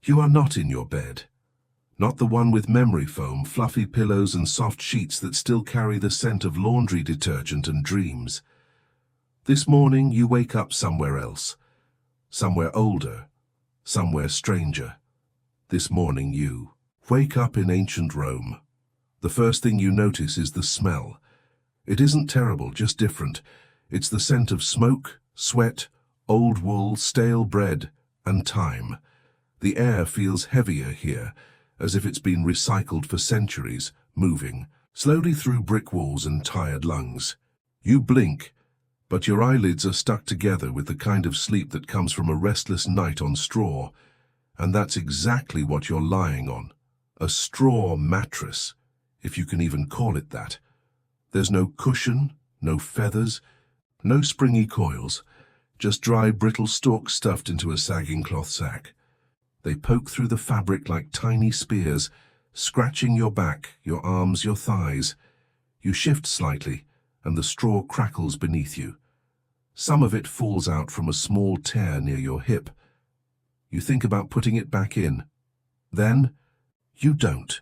You are not in your bed. Not the one with memory foam, fluffy pillows and soft sheets that still carry the scent of laundry detergent and dreams. This morning you wake up somewhere else. Somewhere older. Somewhere stranger. This morning you wake up in ancient Rome. The first thing you notice is the smell. It isn't terrible, just different. It's the scent of smoke, sweat, old wool, stale bread, and time. The air feels heavier here, as if it's been recycled for centuries, moving slowly through brick walls and tired lungs. You blink, but your eyelids are stuck together with the kind of sleep that comes from a restless night on straw. And that's exactly what you're lying on. A straw mattress, if you can even call it that. There's no cushion, no feathers, no springy coils, just dry, brittle stalks stuffed into a sagging cloth sack. They poke through the fabric like tiny spears, scratching your back, your arms, your thighs. You shift slightly, and the straw crackles beneath you. Some of it falls out from a small tear near your hip. You think about putting it back in. Then, you don't.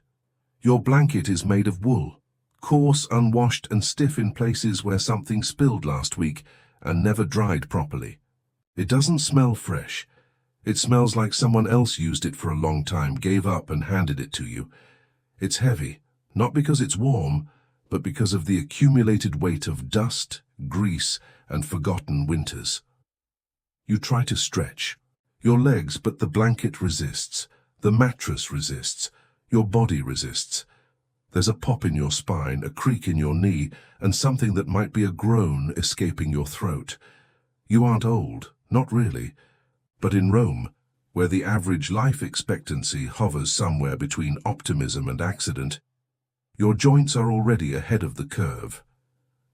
Your blanket is made of wool, coarse, unwashed, and stiff in places where something spilled last week and never dried properly. It doesn't smell fresh. It smells like someone else used it for a long time, gave up and handed it to you. It's heavy, not because it's warm, but because of the accumulated weight of dust, grease, and forgotten winters. You try to stretch your legs, but the blanket resists, the mattress resists, your body resists. There's a pop in your spine, a creak in your knee, and something that might be a groan escaping your throat. You aren't old, not really, but in Rome, where the average life expectancy hovers somewhere between optimism and accident, your joints are already ahead of the curve.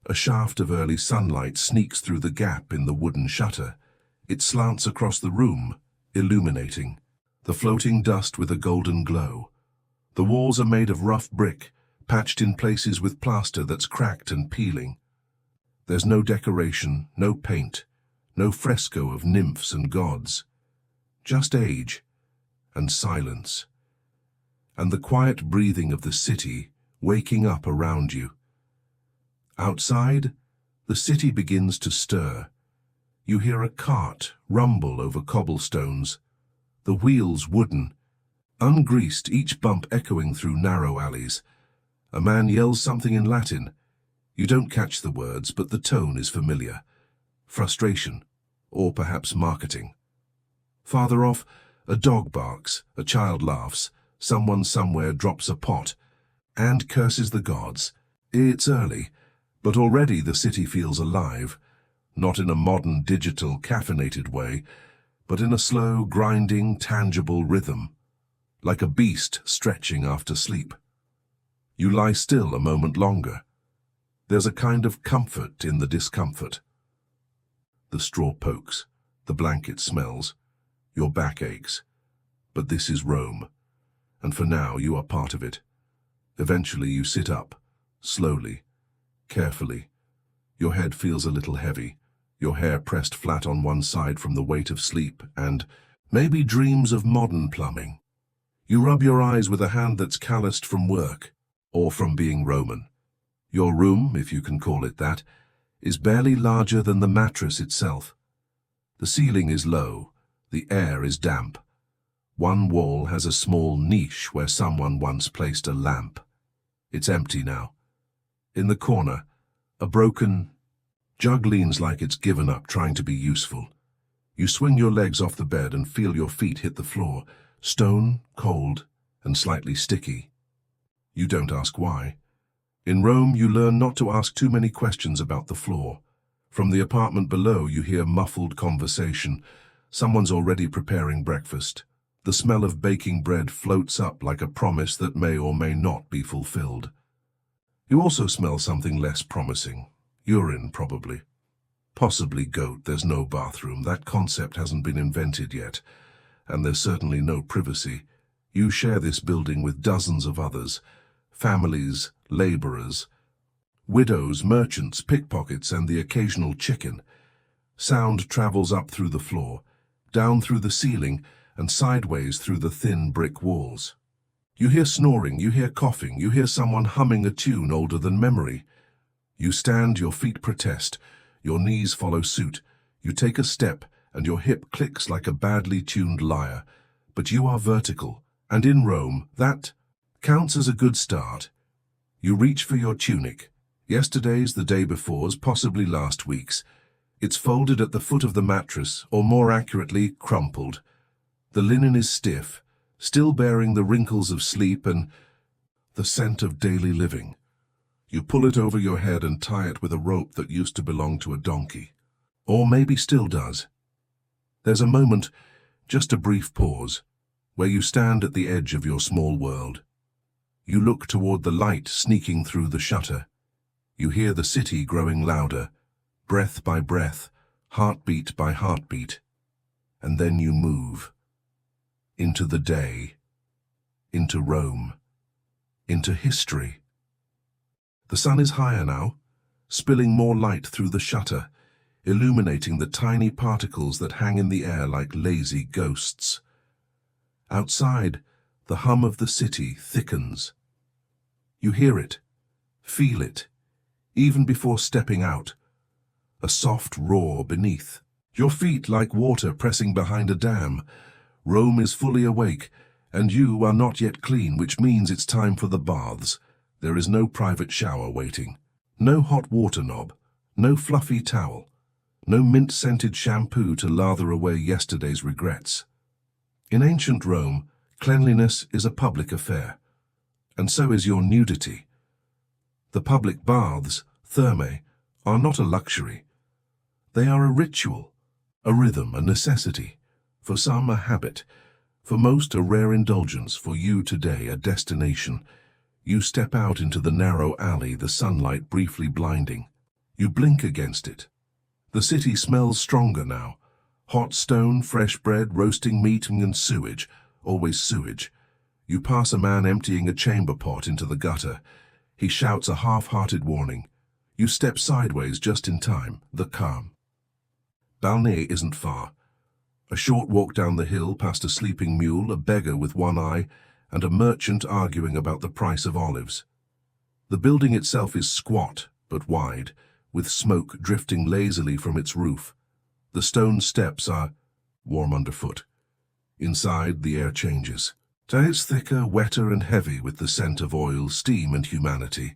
A shaft of early sunlight sneaks through the gap in the wooden shutter. It slants across the room, illuminating the floating dust with a golden glow. The walls are made of rough brick, patched in places with plaster that's cracked and peeling. There's no decoration, no paint, no fresco of nymphs and gods. Just age and silence, and the quiet breathing of the city waking up around you. Outside, the city begins to stir. You hear a cart rumble over cobblestones, the wheels wooden, ungreased, each bump echoing through narrow alleys. A man yells something in Latin. You don't catch the words, but the tone is familiar. Frustration, or perhaps marketing. Farther off, a dog barks, a child laughs, someone somewhere drops a pot, and curses the gods. It's early, but already the city feels alive, not in a modern, digital, caffeinated way, but in a slow, grinding, tangible rhythm, like a beast stretching after sleep. You lie still a moment longer. There's a kind of comfort in the discomfort. The straw pokes, the blanket smells, your back aches. But this is Rome, and for now you are part of it. Eventually you sit up, slowly, carefully. Your head feels a little heavy, your hair pressed flat on one side from the weight of sleep and maybe dreams of modern plumbing. You rub your eyes with a hand that's calloused from work or from being Roman. Your room, if you can call it that, is barely larger than the mattress itself. The ceiling is low, the air is damp. One wall has a small niche where someone once placed a lamp. It's empty now. In the corner, a broken jug leans like it's given up trying to be useful. You swing your legs off the bed and feel your feet hit the floor, stone, cold, and slightly sticky. You don't ask why. In Rome, you learn not to ask too many questions about the floor. From the apartment below, you hear muffled conversation. Someone's already preparing breakfast. The smell of baking bread floats up like a promise that may or may not be fulfilled. You also smell something less promising. Urine, probably. Possibly goat. There's no bathroom. That concept hasn't been invented yet. And there's certainly no privacy. You share this building with dozens of others. Families, laborers, widows, merchants, pickpockets, and the occasional chicken. Sound travels up through the floor, down through the ceiling, and sideways through the thin brick walls. You hear snoring, you hear coughing, you hear someone humming a tune older than memory. You stand, your feet protest, your knees follow suit. You take a step, and your hip clicks like a badly tuned lyre. But you are vertical, and in Rome, that counts as a good start. You reach for your tunic. Yesterday's, the day before's, possibly last week's. It's folded at the foot of the mattress, or more accurately, crumpled. The linen is stiff, still bearing the wrinkles of sleep and the scent of daily living. You pull it over your head and tie it with a rope that used to belong to a donkey. Or maybe still does. There's a moment, just a brief pause, where you stand at the edge of your small world. You look toward the light sneaking through the shutter. You hear the city growing louder, breath by breath, heartbeat by heartbeat. And then you move. Into the day. Into Rome. Into history. The sun is higher now, spilling more light through the shutter, illuminating the tiny particles that hang in the air like lazy ghosts. Outside, the hum of the city thickens. You hear it, feel it, even before stepping out. A soft roar beneath. Your feet like water pressing behind a dam. Rome is fully awake, and you are not yet clean, which means it's time for the baths. There is no private shower waiting. No hot water knob. No fluffy towel. No mint-scented shampoo to lather away yesterday's regrets. In ancient Rome, cleanliness is a public affair, and so is your nudity. The public baths, thermae, are not a luxury. They are a ritual, a rhythm, a necessity. For some, a habit. For most, a rare indulgence. For you today, a destination. You step out into the narrow alley, the sunlight briefly blinding. You blink against it. The city smells stronger now. Hot stone, fresh bread, roasting meat, and sewage. Always sewage. You pass a man emptying a chamber pot into the gutter. He shouts a half-hearted warning. You step sideways just in time. The calm. Balnea isn't far. A short walk down the hill past a sleeping mule, a beggar with one eye, and a merchant arguing about the price of olives. The building itself is squat but wide, with smoke drifting lazily from its roof. The stone steps are warm underfoot. Inside, the air changes. It's thicker, wetter, and heavy with the scent of oil, steam, and humanity.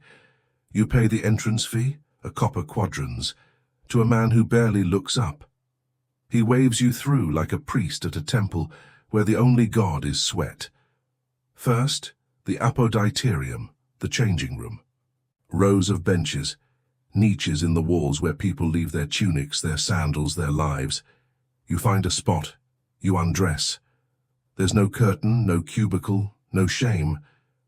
You pay the entrance fee, a copper quadrans, to a man who barely looks up. He waves you through like a priest at a temple where the only god is sweat. First, the apoditerium, the changing room. Rows of benches, niches in the walls where people leave their tunics, their sandals, their lives. You find a spot. You undress. There's no curtain, no cubicle, no shame,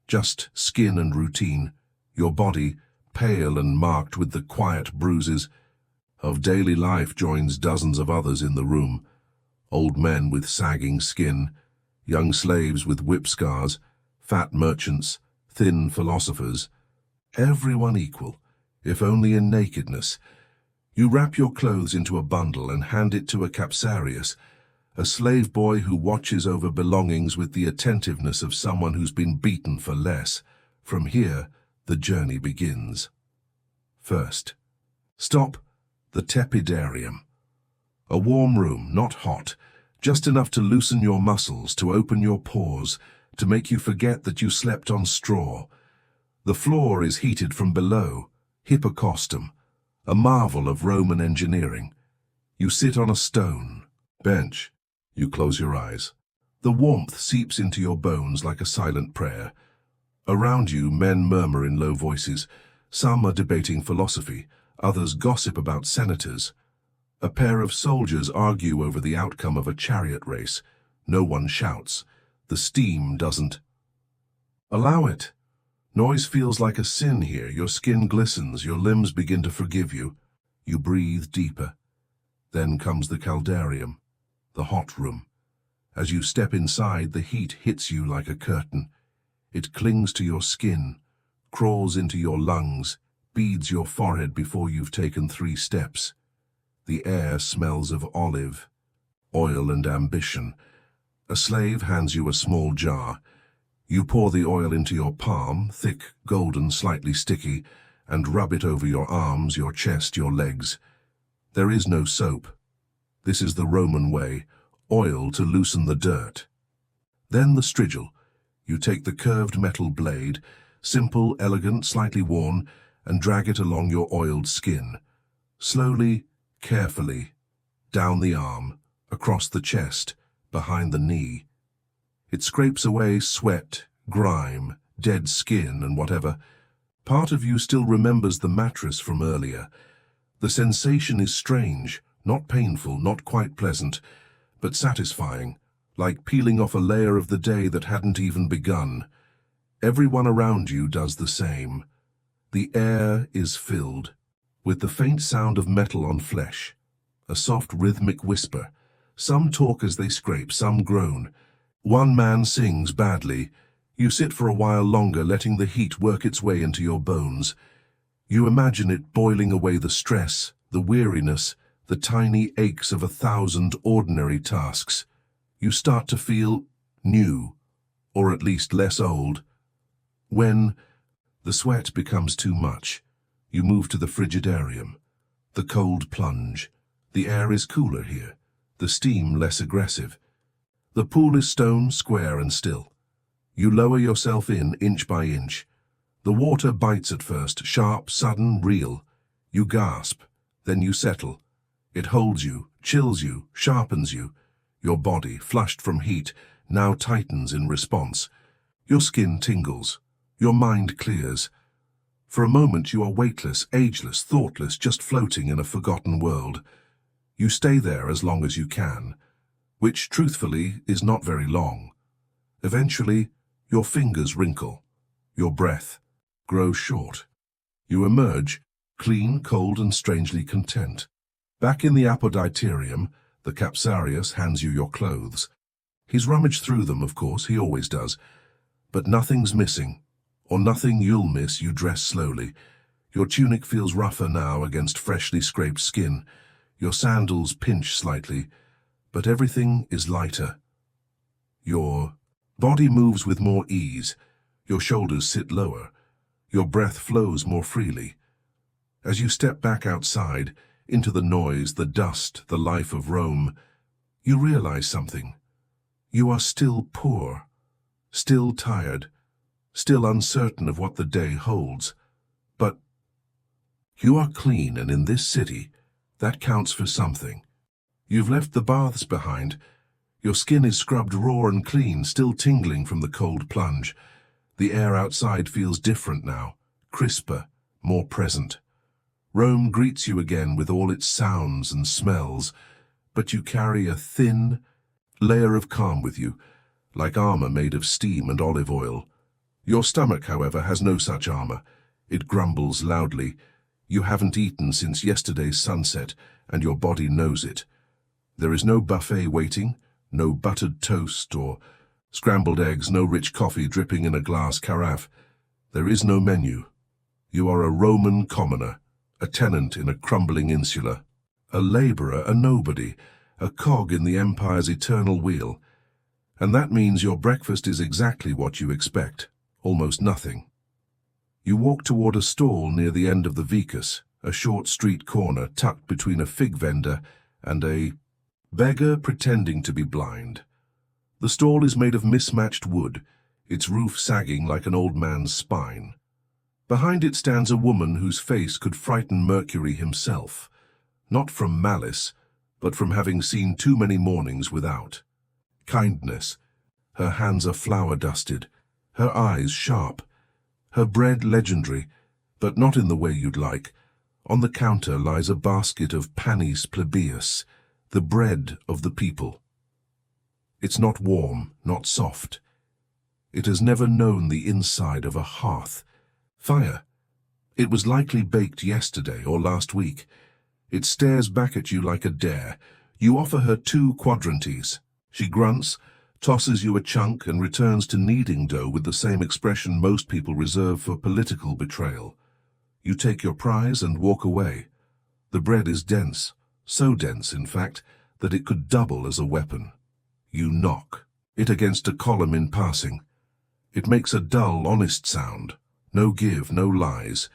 just skin and routine. Your body, pale and marked with the quiet bruises of daily life, joins dozens of others in the room. Old men with sagging skin, young slaves with whip scars, fat merchants, thin philosophers. Everyone equal, if only in nakedness. You wrap your clothes into a bundle and hand it to a capsarius, a slave boy who watches over belongings with the attentiveness of someone who's been beaten for less. From here, the journey begins. First, stop the tepidarium. A warm room, not hot, just enough to loosen your muscles, to open your pores, to make you forget that you slept on straw. The floor is heated from below, hypocostum, a marvel of Roman engineering. You sit on a stone bench. You close your eyes. The warmth seeps into your bones like a silent prayer. Around you, men murmur in low voices. Some are debating philosophy, others gossip about senators. A pair of soldiers argue over the outcome of a chariot race. No one shouts. The steam doesn't allow it. Noise feels like a sin here. Your skin glistens, your limbs begin to forgive you. You breathe deeper. Then comes the caldarium, the hot room. As you step inside, the heat hits you like a curtain. It clings to your skin, crawls into your lungs, beads your forehead before you've taken 3 steps. The air smells of olive, oil, and ambition. A slave hands you a small jar. You pour the oil into your palm, thick, golden, slightly sticky, and rub it over your arms, your chest, your legs. There is no soap. This is the Roman way, oil to loosen the dirt. Then the Strigil. You take the curved metal blade, simple, elegant, slightly worn, and drag it along your oiled skin. Slowly, carefully, down the arm, across the chest, behind the knee. It scrapes away sweat, grime, dead skin, and whatever. Part of you still remembers the mattress from earlier. The sensation is strange, not painful, not quite pleasant, but satisfying, like peeling off a layer of the day that hadn't even begun. Everyone around you does the same. The air is filled with the faint sound of metal on flesh, a soft rhythmic whisper. Some talk as they scrape, some groan. One man sings badly. You sit for a while longer, letting the heat work its way into your bones. You imagine it boiling away the stress, the weariness, the tiny aches of 1,000 ordinary tasks. You start to feel new, or at least less old. When the sweat becomes too much, you move to the frigidarium, the cold plunge. The air is cooler here, the steam less aggressive. The pool is stone, square and still. You lower yourself in inch by inch. The water bites at first, sharp, sudden, real. You gasp, then you settle. It holds you, chills you, sharpens you. Your body, flushed from heat, now tightens in response. Your skin tingles. Your mind clears. For a moment you are weightless, ageless, thoughtless, just floating in a forgotten world. You stay there as long as you can, which, truthfully, is not very long. Eventually, your fingers wrinkle. Your breath grows short. You emerge, clean, cold, and strangely content. Back in the apoditerium, the Capsarius hands you your clothes. He's rummaged through them, of course, he always does. But nothing's missing, or nothing you'll miss. You dress slowly. Your tunic feels rougher now against freshly scraped skin. Your sandals pinch slightly, but everything is lighter. Your body moves with more ease. Your shoulders sit lower. Your breath flows more freely. As you step back outside, into the noise, the dust, the life of Rome, you realize something. You are still poor, still tired, still uncertain of what the day holds. But you are clean, and in this city, that counts for something. You've left the baths behind. Your skin is scrubbed raw and clean, still tingling from the cold plunge. The air outside feels different now, crisper, more present. Rome greets you again with all its sounds and smells, but you carry a thin layer of calm with you, like armor made of steam and olive oil. Your stomach, however, has no such armor. It grumbles loudly. You haven't eaten since yesterday's sunset, and your body knows it. There is no buffet waiting, no buttered toast or scrambled eggs, no rich coffee dripping in a glass carafe. There is no menu. You are a Roman commoner, a tenant in a crumbling insula, a laborer, a nobody, a cog in the empire's eternal wheel. And that means your breakfast is exactly what you expect, almost nothing. You walk toward a stall near the end of the Vicus, a short street corner tucked between a fig vendor and a beggar pretending to be blind. The stall is made of mismatched wood, its roof sagging like an old man's spine. Behind it stands a woman whose face could frighten Mercury himself, not from malice, but from having seen too many mornings without. Kindness. Her hands are flour-dusted, her eyes sharp, her bread legendary, but not in the way you'd like. On the counter lies a basket of panis plebeius, the bread of the people. It's not warm, not soft. It has never known the inside of a hearth. Fire. It was likely baked yesterday or last week. It stares back at you like a dare. You offer her 2 quadrantes. She grunts, tosses you a chunk, and returns to kneading dough with the same expression most people reserve for political betrayal. You take your prize and walk away. The bread is dense, so dense, in fact, that it could double as a weapon. You knock. it against a column in passing. It makes a dull, honest sound. No give, no lies.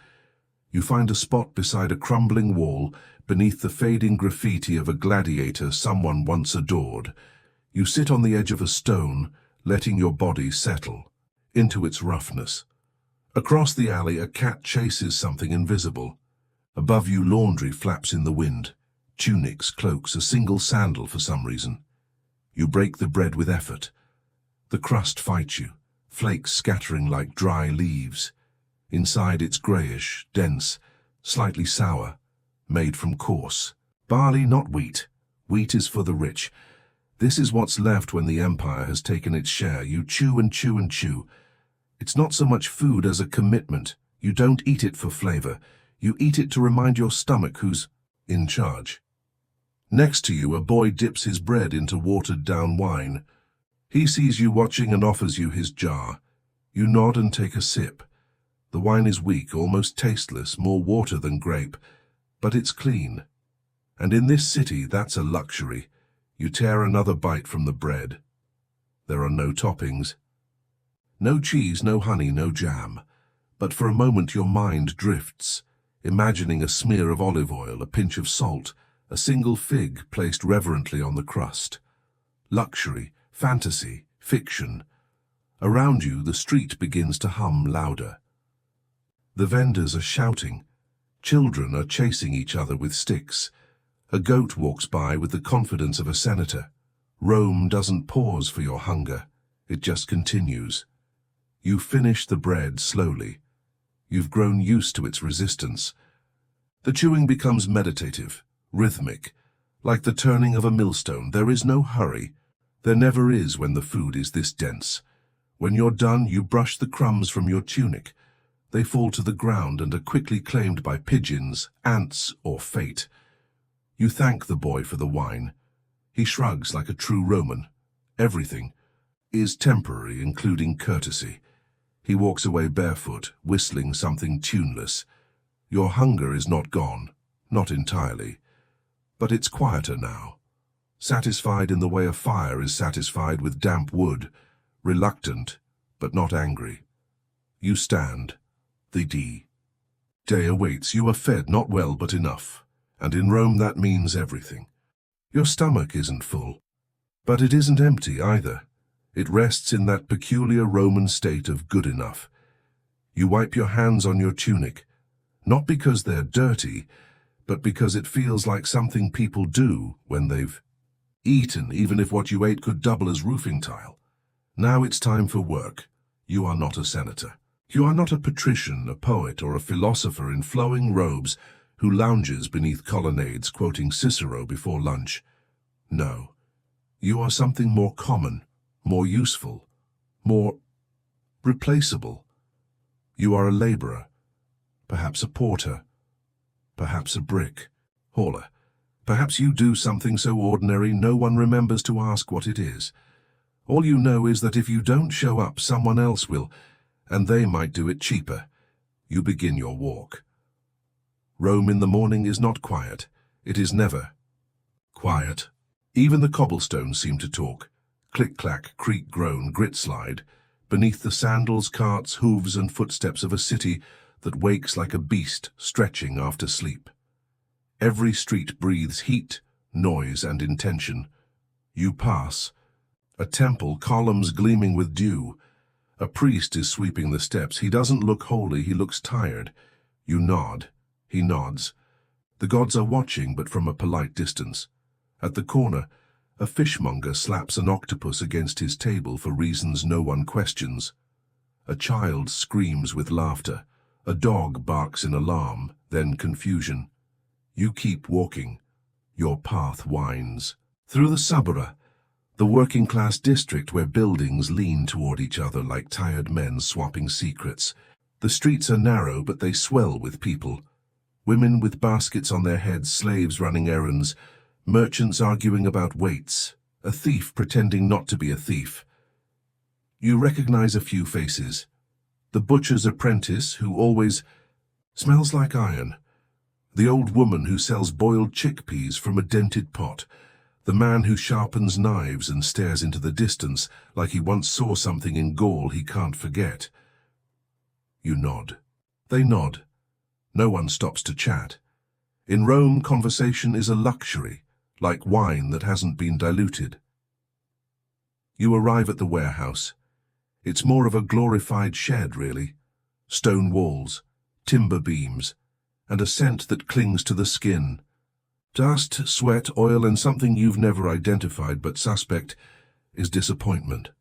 You find a spot beside a crumbling wall, beneath the fading graffiti of a gladiator someone once adored. You sit on the edge of a stone, letting your body settle into its roughness. Across the alley, a cat chases something invisible. Above you, laundry flaps in the wind. Tunics, cloaks, a single sandal for some reason. You break the bread with effort. The crust fights you, flakes scattering like dry leaves. Inside it's greyish, dense, slightly sour, made from coarse barley, not wheat. Wheat is for the rich. This is what's left when the empire has taken its share. You chew and chew and chew. It's not so much food as a commitment. You don't eat it for flavor. You eat it to remind your stomach who's in charge. Next to you, a boy dips his bread into watered-down wine. He sees you watching and offers you his jar. You nod and take a sip. The wine is weak, almost tasteless, more water than grape, but it's clean. And in this city, that's a luxury. You tear another bite from the bread. There are no toppings. No cheese, no honey, no jam. But for a moment your mind drifts, imagining a smear of olive oil, a pinch of salt, a single fig placed reverently on the crust. Luxury, fantasy, fiction. Around you, the street begins to hum louder. The vendors are shouting. Children are chasing each other with sticks. A goat walks by with the confidence of a senator. Rome doesn't pause for your hunger. It just continues. You finish the bread slowly. You've grown used to its resistance. The chewing becomes meditative, rhythmic, like the turning of a millstone. There is no hurry. There never is when the food is this dense. When you're done, you brush the crumbs from your tunic. They fall to the ground and are quickly claimed by pigeons, ants, or fate. You thank the boy for the wine. He shrugs like a true Roman. Everything is temporary, including courtesy. He walks away barefoot, whistling something tuneless. Your hunger is not gone, not entirely. But it's quieter now. Satisfied in the way a fire is satisfied with damp wood. Reluctant, but not angry. You stand. The day awaits. You are fed, not well, but enough. And in Rome that means everything. Your stomach isn't full. But it isn't empty either. It rests in that peculiar Roman state of good enough. You wipe your hands on your tunic, not because they're dirty, but because it feels like something people do when they've eaten, even if what you ate could double as roofing tile. Now it's time for work. You are not a senator. You are not a patrician, a poet, or a philosopher in flowing robes who lounges beneath colonnades quoting Cicero before lunch. No, you are something more common, more useful, more replaceable. You are a laborer, perhaps a porter, perhaps a brick hauler. Perhaps you do something so ordinary no one remembers to ask what it is. All you know is that if you don't show up, someone else will, and they might do it cheaper. You begin your walk. Rome in the morning is not quiet. It is never quiet. Even the cobblestones seem to talk. Click-clack, creak, groan, grit-slide, beneath the sandals, carts, hooves, and footsteps of a city that wakes like a beast stretching after sleep. Every street breathes heat, noise, and intention. You pass. A temple, columns gleaming with dew. A priest is sweeping the steps. He doesn't look holy, he looks tired. You nod. He nods. The gods are watching, but from a polite distance. At the corner, a fishmonger slaps an octopus against his table for reasons no one questions. A child screams with laughter. A dog barks in alarm, then confusion. You keep walking. Your path winds. Through the suburb, the working-class district where buildings lean toward each other like tired men swapping secrets. The streets are narrow, but they swell with people. Women with baskets on their heads, slaves running errands, merchants arguing about weights, a thief pretending not to be a thief. You recognize a few faces. The butcher's apprentice, who always smells like iron. The old woman who sells boiled chickpeas from a dented pot. The man who sharpens knives and stares into the distance like he once saw something in Gaul he can't forget. You nod. They nod. No one stops to chat. In Rome, conversation is a luxury, like wine that hasn't been diluted. You arrive at the warehouse. It's more of a glorified shed, really. Stone walls, timber beams, and a scent that clings to the skin. Dust, sweat, oil, and something you've never identified but suspect is disappointment.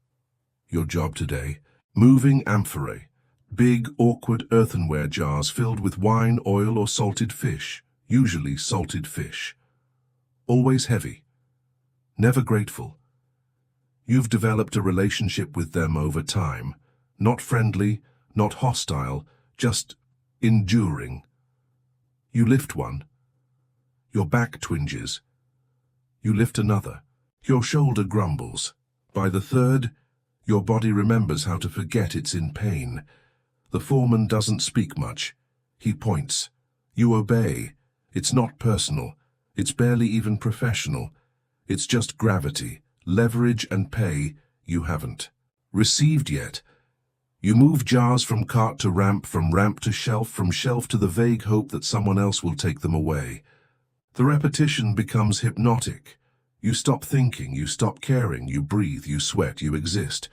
Your job today: moving amphorae, big, awkward earthenware jars filled with wine, oil, or salted fish, usually salted fish. Always heavy, never grateful. You've developed a relationship with them over time, not friendly, not hostile, just enduring. You lift one. Your back twinges. You lift another. Your shoulder grumbles. By the third, your body remembers how to forget it's in pain. The foreman doesn't speak much. He points. You obey. It's not personal. It's barely even professional. It's just gravity, leverage and pay you haven't received yet. You move jars from cart to ramp, from ramp to shelf, from shelf to the vague hope that someone else will take them away. The repetition becomes hypnotic. You stop thinking, you stop caring, you breathe, you sweat, you exist.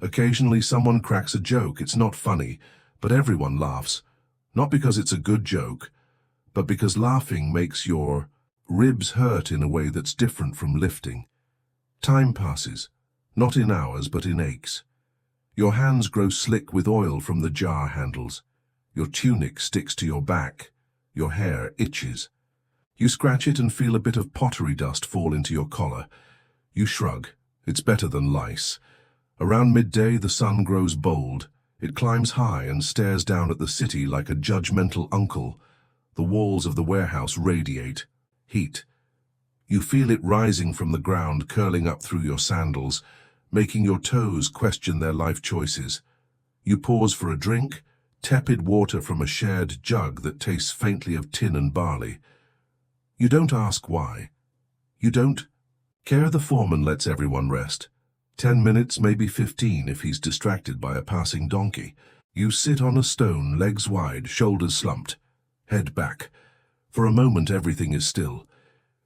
Occasionally someone cracks a joke. It's not funny, but everyone laughs. Not because it's a good joke, but because laughing makes your ribs hurt in a way that's different from lifting. Time passes, not in hours but in aches. Your hands grow slick with oil from the jar handles. Your tunic sticks to your back. Your hair itches. You scratch it and feel a bit of pottery dust fall into your collar. You shrug. It's better than lice. Around midday, the sun grows bold. It climbs high and stares down at the city like a judgmental uncle. The walls of the warehouse radiate heat. You feel it rising from the ground, curling up through your sandals, making your toes question their life choices. You pause for a drink, tepid water from a shared jug that tastes faintly of tin and barley. You don't ask why. You don't care. The foreman lets everyone rest. 10 minutes, maybe 15 if he's distracted by a passing donkey. You sit on a stone, legs wide, shoulders slumped, head back. For a moment everything is still.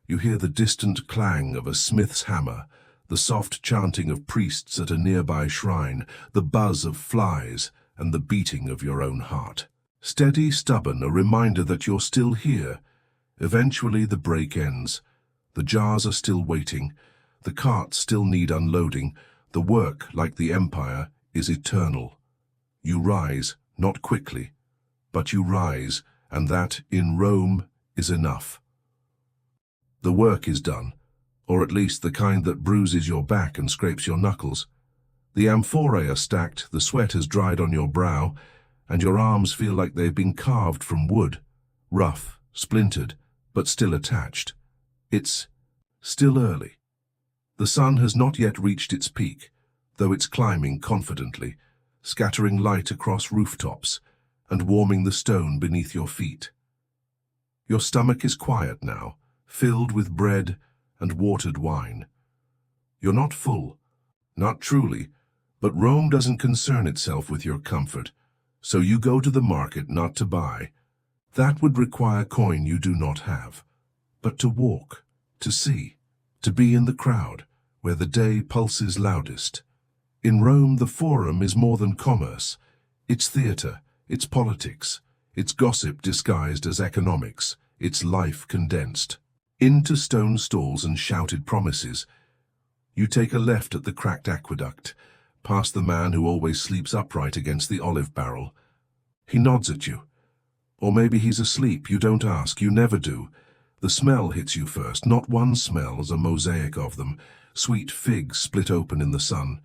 You hear the distant clang of a smith's hammer, the soft chanting of priests at a nearby shrine, the buzz of flies, and the beating of your own heart. Steady, stubborn, a reminder that you're still here. Eventually the break ends. The jars are still waiting. The carts still need unloading. The work, like the empire, is eternal. You rise, not quickly, but you rise, and that, in Rome, is enough. The work is done, or at least the kind that bruises your back and scrapes your knuckles. The amphorae are stacked, the sweat has dried on your brow, and your arms feel like they've been carved from wood, rough, splintered, but still attached. It's still early. The sun has not yet reached its peak, though it's climbing confidently, scattering light across rooftops and warming the stone beneath your feet. Your stomach is quiet now, filled with bread and watered wine. You're not full, not truly, but Rome doesn't concern itself with your comfort, so you go to the market not to buy. That would require coin you do not have, but to walk, to see, to be in the crowd, where the day pulses loudest. In Rome, the forum is more than commerce. It's theater, it's politics, it's gossip disguised as economics, it's life condensed into stone stalls and shouted promises. You take a left at the cracked aqueduct, past the man who always sleeps upright against the olive barrel. He nods at you. Or maybe he's asleep. You don't ask, you never do. The smell hits you first. Not one smell, as a mosaic of them. Sweet figs split open in the sun.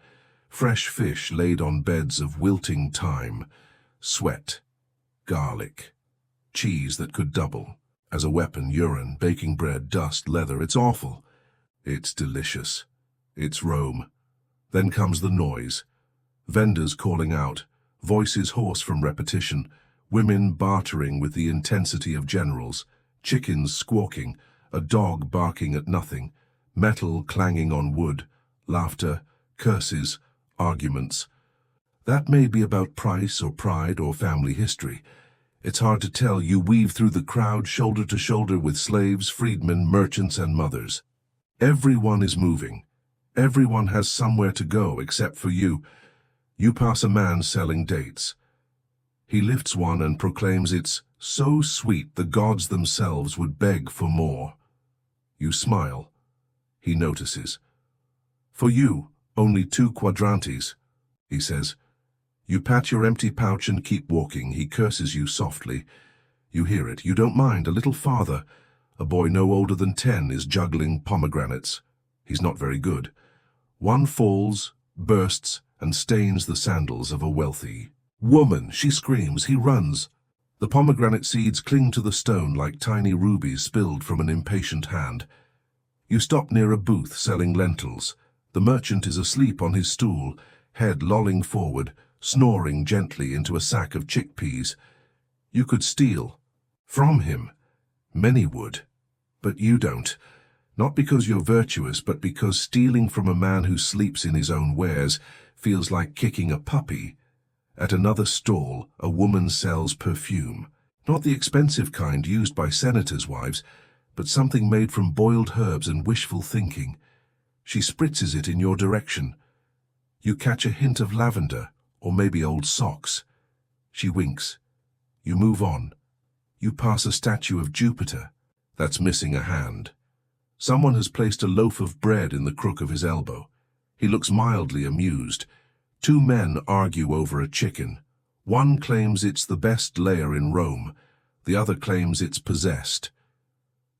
Fresh fish laid on beds of wilting thyme. Sweat. Garlic. Cheese that could double. As a weapon, urine, baking bread, dust, leather. It's awful. It's delicious. It's Rome. Then comes the noise. Vendors calling out. Voices hoarse from repetition. Women bartering with the intensity of generals. Chickens squawking. A dog barking at nothing. metal clanging on wood, laughter, curses, arguments. That may be about price or pride or family history. It's hard to tell. You weave through the crowd shoulder to shoulder with slaves, freedmen, merchants, and mothers. Everyone is moving. Everyone has somewhere to go except for you. You pass a man selling dates. He lifts one and proclaims it's so sweet the gods themselves would beg for more. You smile. He notices. For you, only 2 quadrantes, he says. You pat your empty pouch and keep walking. He curses you softly. You hear it. You don't mind. A little farther. A boy no older than 10 is juggling pomegranates. He's not very good. One falls, bursts, and stains the sandals of a wealthy woman. She screams. He runs. The pomegranate seeds cling to the stone like tiny rubies spilled from an impatient hand. You stop near a booth selling lentils. The merchant is asleep on his stool, head lolling forward, snoring gently into a sack of chickpeas. You could steal from him. Many would. But you don't. Not because you're virtuous, but because stealing from a man who sleeps in his own wares feels like kicking a puppy. At another stall, a woman sells perfume. Not the expensive kind used by senators' wives, but something made from boiled herbs and wishful thinking. She spritzes it in your direction. You catch a hint of lavender, or maybe old socks. She winks. You move on. You pass a statue of Jupiter that's missing a hand. Someone has placed a loaf of bread in the crook of his elbow. He looks mildly amused. 2 men argue over a chicken. One claims it's the best layer in Rome. The other claims it's possessed.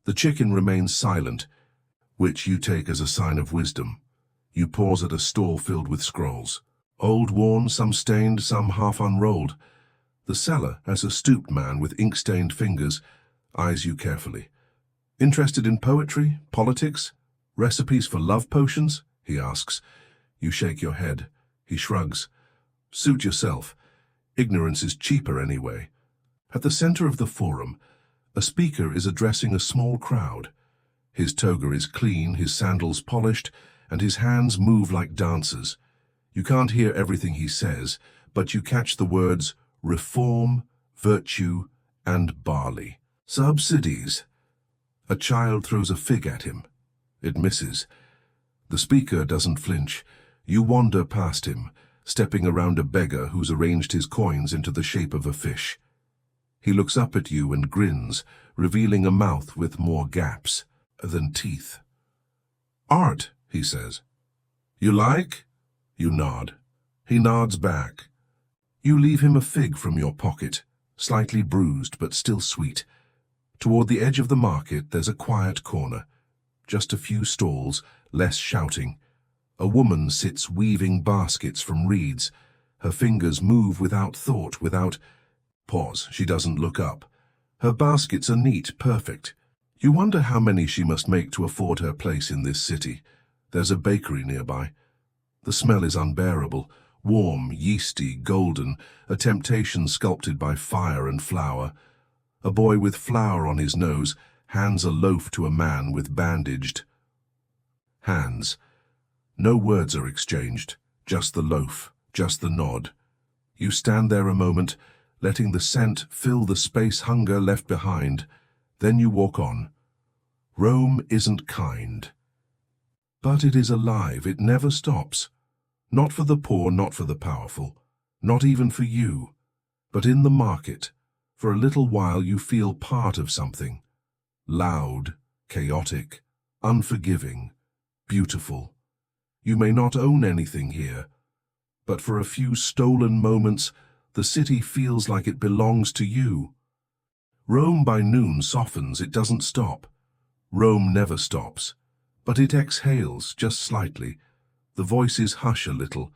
The chicken remains silent, which you take as a sign of wisdom. You pause at a stall filled with scrolls. Old, worn, some stained, some half unrolled. The seller, as a stooped man with ink-stained fingers, eyes you carefully. Interested in poetry, politics, recipes for love potions? He asks. You shake your head. He shrugs. Suit yourself. Ignorance is cheaper anyway. At the center of the forum, a speaker is addressing a small crowd. His toga is clean, his sandals polished, and his hands move like dancers. You can't hear everything he says, but you catch the words reform, virtue, and barley. Subsidies. A child throws a fig at him. It misses. The speaker doesn't flinch. You wander past him, stepping around a beggar who's arranged his coins into the shape of a fish. He looks up at you and grins, revealing a mouth with more gaps than teeth. Art, he says. You like? You nod. He nods back. You leave him a fig from your pocket, slightly bruised but still sweet. Toward the edge of the market there's a quiet corner. Just a few stalls, less shouting. A woman sits weaving baskets from reeds. Her fingers move without thought, without... Pause. She doesn't look up. Her baskets are neat, perfect. You wonder how many she must make to afford her place in this city. There's a bakery nearby. The smell is unbearable. Warm, yeasty, golden, a temptation sculpted by fire and flour. A boy with flour on his nose hands a loaf to a man with bandaged hands. No words are exchanged, just the loaf, just the nod. You stand there a moment, letting the scent fill the space hunger left behind. Then you walk on. Rome isn't kind. But it is alive. It never stops. Not for the poor, not for the powerful, not even for you. But in the market, for a little while you feel part of something. Loud, chaotic, unforgiving, beautiful. You may not own anything here, but for a few stolen moments, the city feels like it belongs to you. Rome by noon softens, it doesn't stop. Rome never stops, but it exhales just slightly. The voices hush a little,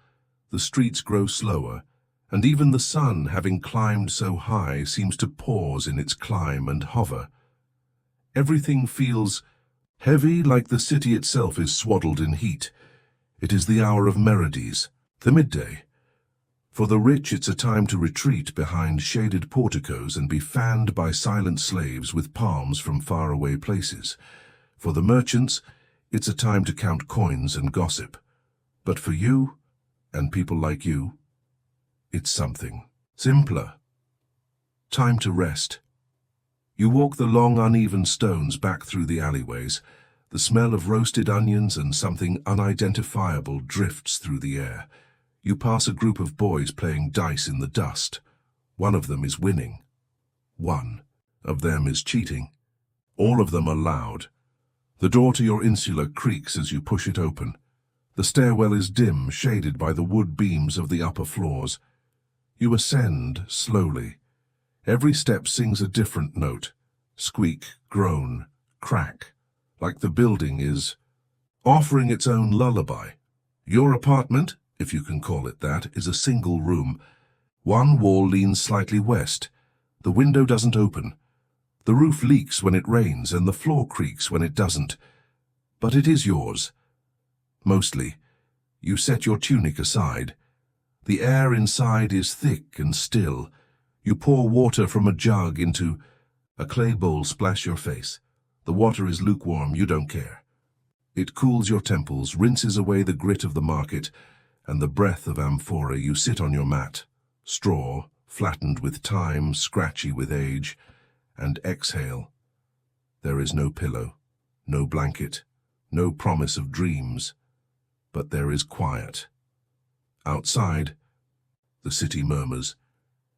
the streets grow slower, and even the sun, having climbed so high, seems to pause in its climb and hover. Everything feels heavy, like the city itself is swaddled in heat. It is the hour of Merides, the midday. For the rich it's a time to retreat behind shaded porticos and be fanned by silent slaves with palms from faraway places. For the merchants, It's a time to count coins and gossip. But for you, and people like you, it's something simpler. Time to rest. You walk the long, uneven stones back through the alleyways. The smell of roasted onions and something unidentifiable drifts through the air. You pass a group of boys playing dice in the dust. One of them is winning. One of them is cheating. All of them are loud. The door to your insula creaks as you push it open. The stairwell is dim, shaded by the wood beams of the upper floors. You ascend slowly. Every step sings a different note. Squeak, groan, crack, like the building is offering its own lullaby. Your apartment, if you can call it that, is a single room. One wall leans slightly west. The window doesn't open. The roof leaks when it rains and the floor creaks when it doesn't. But it is yours. Mostly. You set your tunic aside. The air inside is thick and still. You pour water from a jug into a clay bowl, splash your face. The water is lukewarm, you don't care. It cools your temples, rinses away the grit of the market and the breath of amphora. You sit on your mat, straw, flattened with time, scratchy with age, and exhale. There is no pillow, no blanket, no promise of dreams, but there is quiet. Outside, the city murmurs.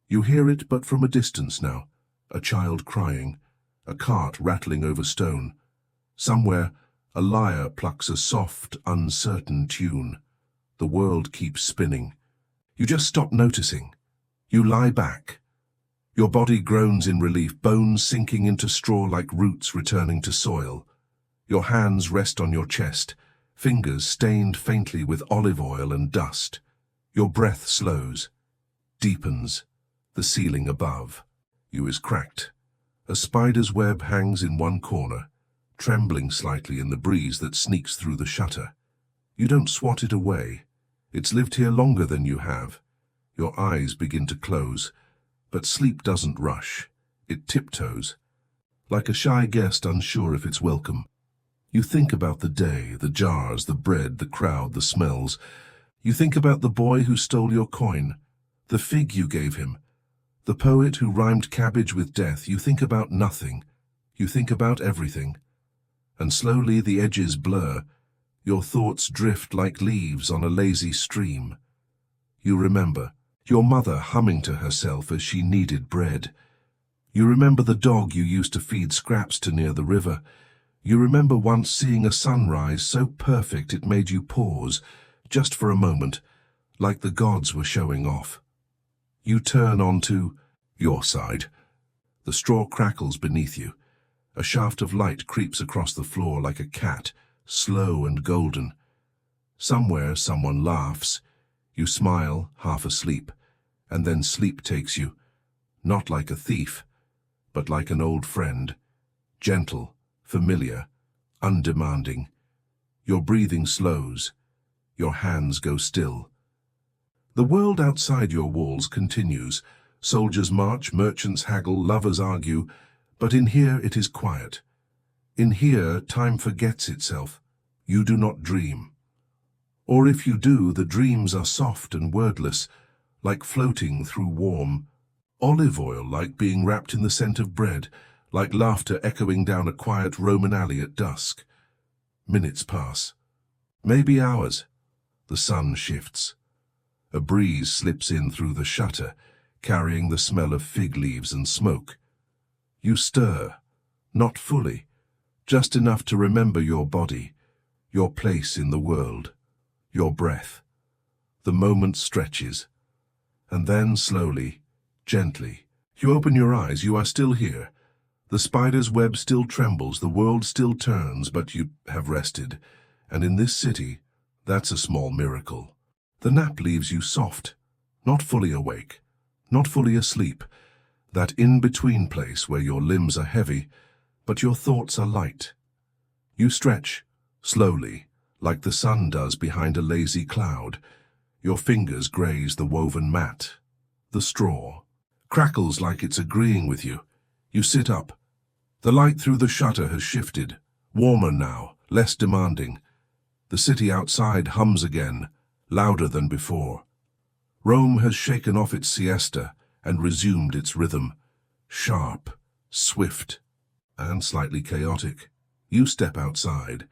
You hear it but from a distance now, a child crying, a cart rattling over stone. Somewhere, a lyre plucks a soft, uncertain tune. The world keeps spinning. You just stop noticing. You lie back. Your body groans in relief, bones sinking into straw like roots returning to soil. Your hands rest on your chest, fingers stained faintly with olive oil and dust. Your breath slows, deepens. The ceiling above you is cracked. A spider's web hangs in one corner, trembling slightly in the breeze that sneaks through the shutter. You don't swat it away. It's lived here longer than you have. Your eyes begin to close, but sleep doesn't rush. It tiptoes, like a shy guest unsure if it's welcome. You think about the day, the jars, the bread, the crowd, the smells. You think about the boy who stole your coin, the fig you gave him, the poet who rhymed cabbage with death. You think about nothing. You think about everything. And slowly the edges blur. Your thoughts drift like leaves on a lazy stream. You remember your mother humming to herself as she kneaded bread. You remember the dog you used to feed scraps to near the river. You remember once seeing a sunrise so perfect it made you pause, just for a moment, like the gods were showing off. You turn onto your side. The straw crackles beneath you. A shaft of light creeps across the floor like a cat, slow and golden. Somewhere someone laughs. You smile, half asleep, and then sleep takes you, not like a thief, but like an old friend, gentle, familiar, undemanding. Your breathing slows. Your hands go still. The world outside your walls continues. Soldiers march, merchants haggle, lovers argue, but in here it is quiet. In here time forgets itself. You do not dream. Or if you do, the dreams are soft and wordless, like floating through warm olive oil, like being wrapped in the scent of bread, like laughter echoing down a quiet Roman alley at dusk. Minutes pass. Maybe hours. The sun shifts. A breeze slips in through the shutter, carrying the smell of fig leaves and smoke. You stir, not fully, just enough to remember your body, your place in the world, your breath. The moment stretches, and then slowly, gently, you open your eyes. You are still here. The spider's web still trembles, the world still turns, but you have rested. And in this city, that's a small miracle. The nap leaves you soft, not fully awake, not fully asleep, that in-between place where your limbs are heavy, but your thoughts are light. You stretch, slowly, like the sun does behind a lazy cloud. Your fingers graze the woven mat. The straw crackles like it's agreeing with you. You sit up. The light through the shutter has shifted, warmer now, less demanding. The city outside hums again, louder than before. Rome has shaken off its siesta and resumed its rhythm. Sharp, swift, and slightly chaotic. You step outside.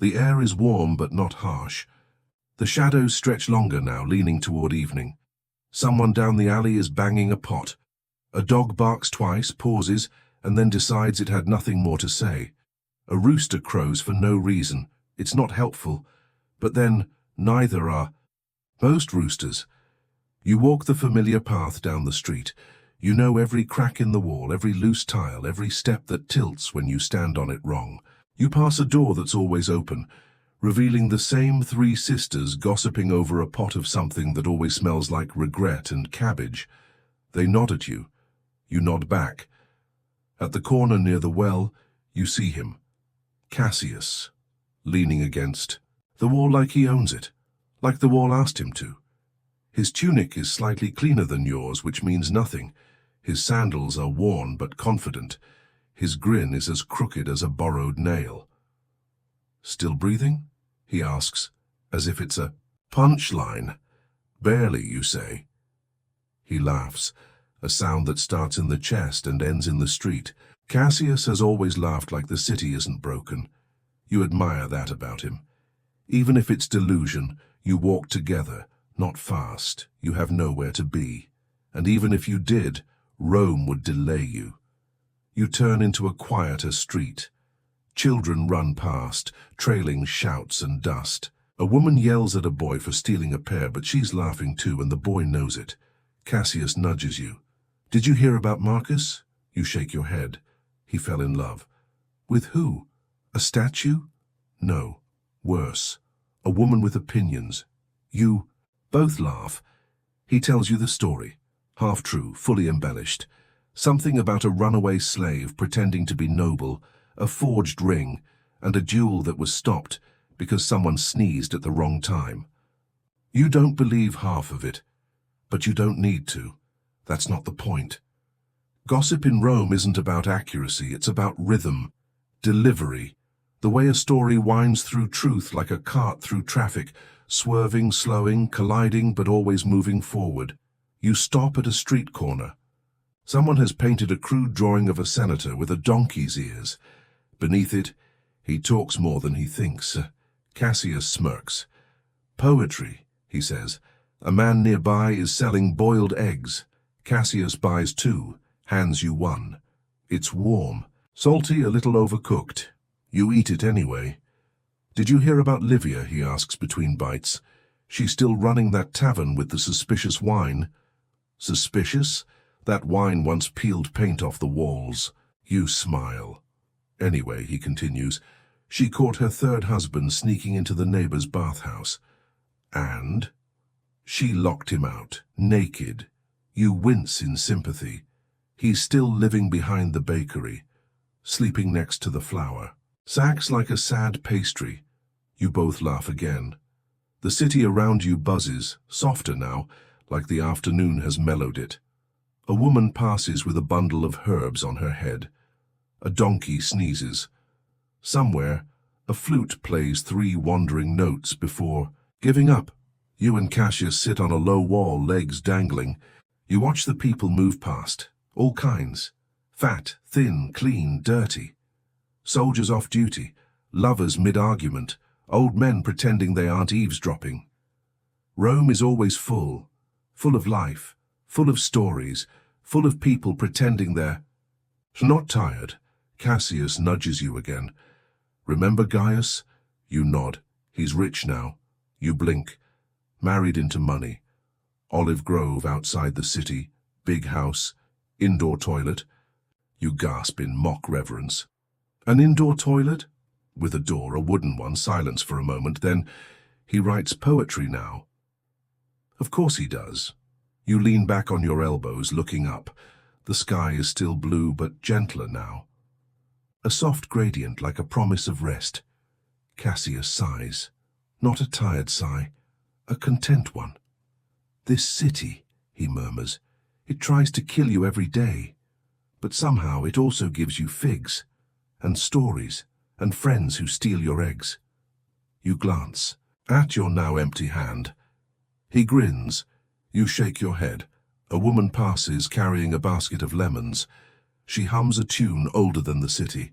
The air is warm but not harsh. The shadows stretch longer now, leaning toward evening. Someone down the alley is banging a pot. A dog barks twice, pauses, and then decides it had nothing more to say. A rooster crows for no reason. It's not helpful. But then, neither are most roosters. You walk the familiar path down the street. You know every crack in the wall, every loose tile, every step that tilts when you stand on it wrong. You pass a door that's always open, revealing the same three sisters gossiping over a pot of something that always smells like regret and cabbage. They nod at you. You nod back. At the corner near the well, you see him. Cassius, leaning against the wall like he owns it, like the wall asked him to. His tunic is slightly cleaner than yours, which means nothing. His sandals are worn but confident. His grin is as crooked as a borrowed nail. Still breathing? He asks, as if it's a punchline. Barely, you say. He laughs, a sound that starts in the chest and ends in the street. Cassius has always laughed like the city isn't broken. You admire that about him. Even if it's delusion, you walk together, not fast. You have nowhere to be. And even if you did, Rome would delay you. You turn into a quieter street. Children run past, trailing shouts and dust. A woman yells at a boy for stealing a pear, but she's laughing too, and the boy knows it. Cassius nudges you. Did you hear about Marcus? You shake your head. He fell in love. With who? A statue? No. Worse. A woman with opinions. You both laugh. He tells you the story. Half true, fully embellished. Something about a runaway slave pretending to be noble, a forged ring, and a duel that was stopped because someone sneezed at the wrong time. You don't believe half of it, but you don't need to. That's not the point. Gossip in Rome isn't about accuracy, it's about rhythm, delivery, the way a story winds through truth like a cart through traffic, swerving, slowing, colliding, but always moving forward. You stop at a street corner. Someone has painted a crude drawing of a senator with a donkey's ears. Beneath it, he talks more than he thinks. Cassius smirks. Poetry, he says. A man nearby is selling boiled eggs. Cassius buys two, hands you one. It's warm, salty, a little overcooked. You eat it anyway. Did you hear about Livia, he asks between bites. She's still running that tavern with the suspicious wine. Suspicious? That wine once peeled paint off the walls. You smile. Anyway, he continues, she caught her third husband sneaking into the neighbor's bathhouse. And? She locked him out, naked. You wince in sympathy. He's still living behind the bakery, sleeping next to the flour. Sacks like a sad pastry. You both laugh again. The city around you buzzes, softer now, like the afternoon has mellowed it. A woman passes with a bundle of herbs on her head. A donkey sneezes. Somewhere, a flute plays 3 wandering notes before giving up. You and Cassius sit on a low wall, legs dangling. You watch the people move past, all kinds. Fat, thin, clean, dirty. Soldiers off duty, lovers mid-argument, old men pretending they aren't eavesdropping. Rome is always full of life, full of stories, full of people pretending they're not tired. Cassius nudges you again. Remember Gaius? You nod. He's rich now. You blink. Married into money. Olive grove outside the city. Big house. Indoor toilet. You gasp in mock reverence. An indoor toilet? With a door, a wooden one. Silence for a moment. Then he writes poetry now. Of course he does. You lean back on your elbows, looking up. The sky is still blue, but gentler now. A soft gradient like a promise of rest. Cassius sighs. Not a tired sigh, a content one. This city, he murmurs, it tries to kill you every day. But somehow it also gives you figs, and stories, and friends who steal your eggs. You glance at your now empty hand. He grins. You shake your head. A woman passes carrying a basket of lemons. She hums a tune older than the city.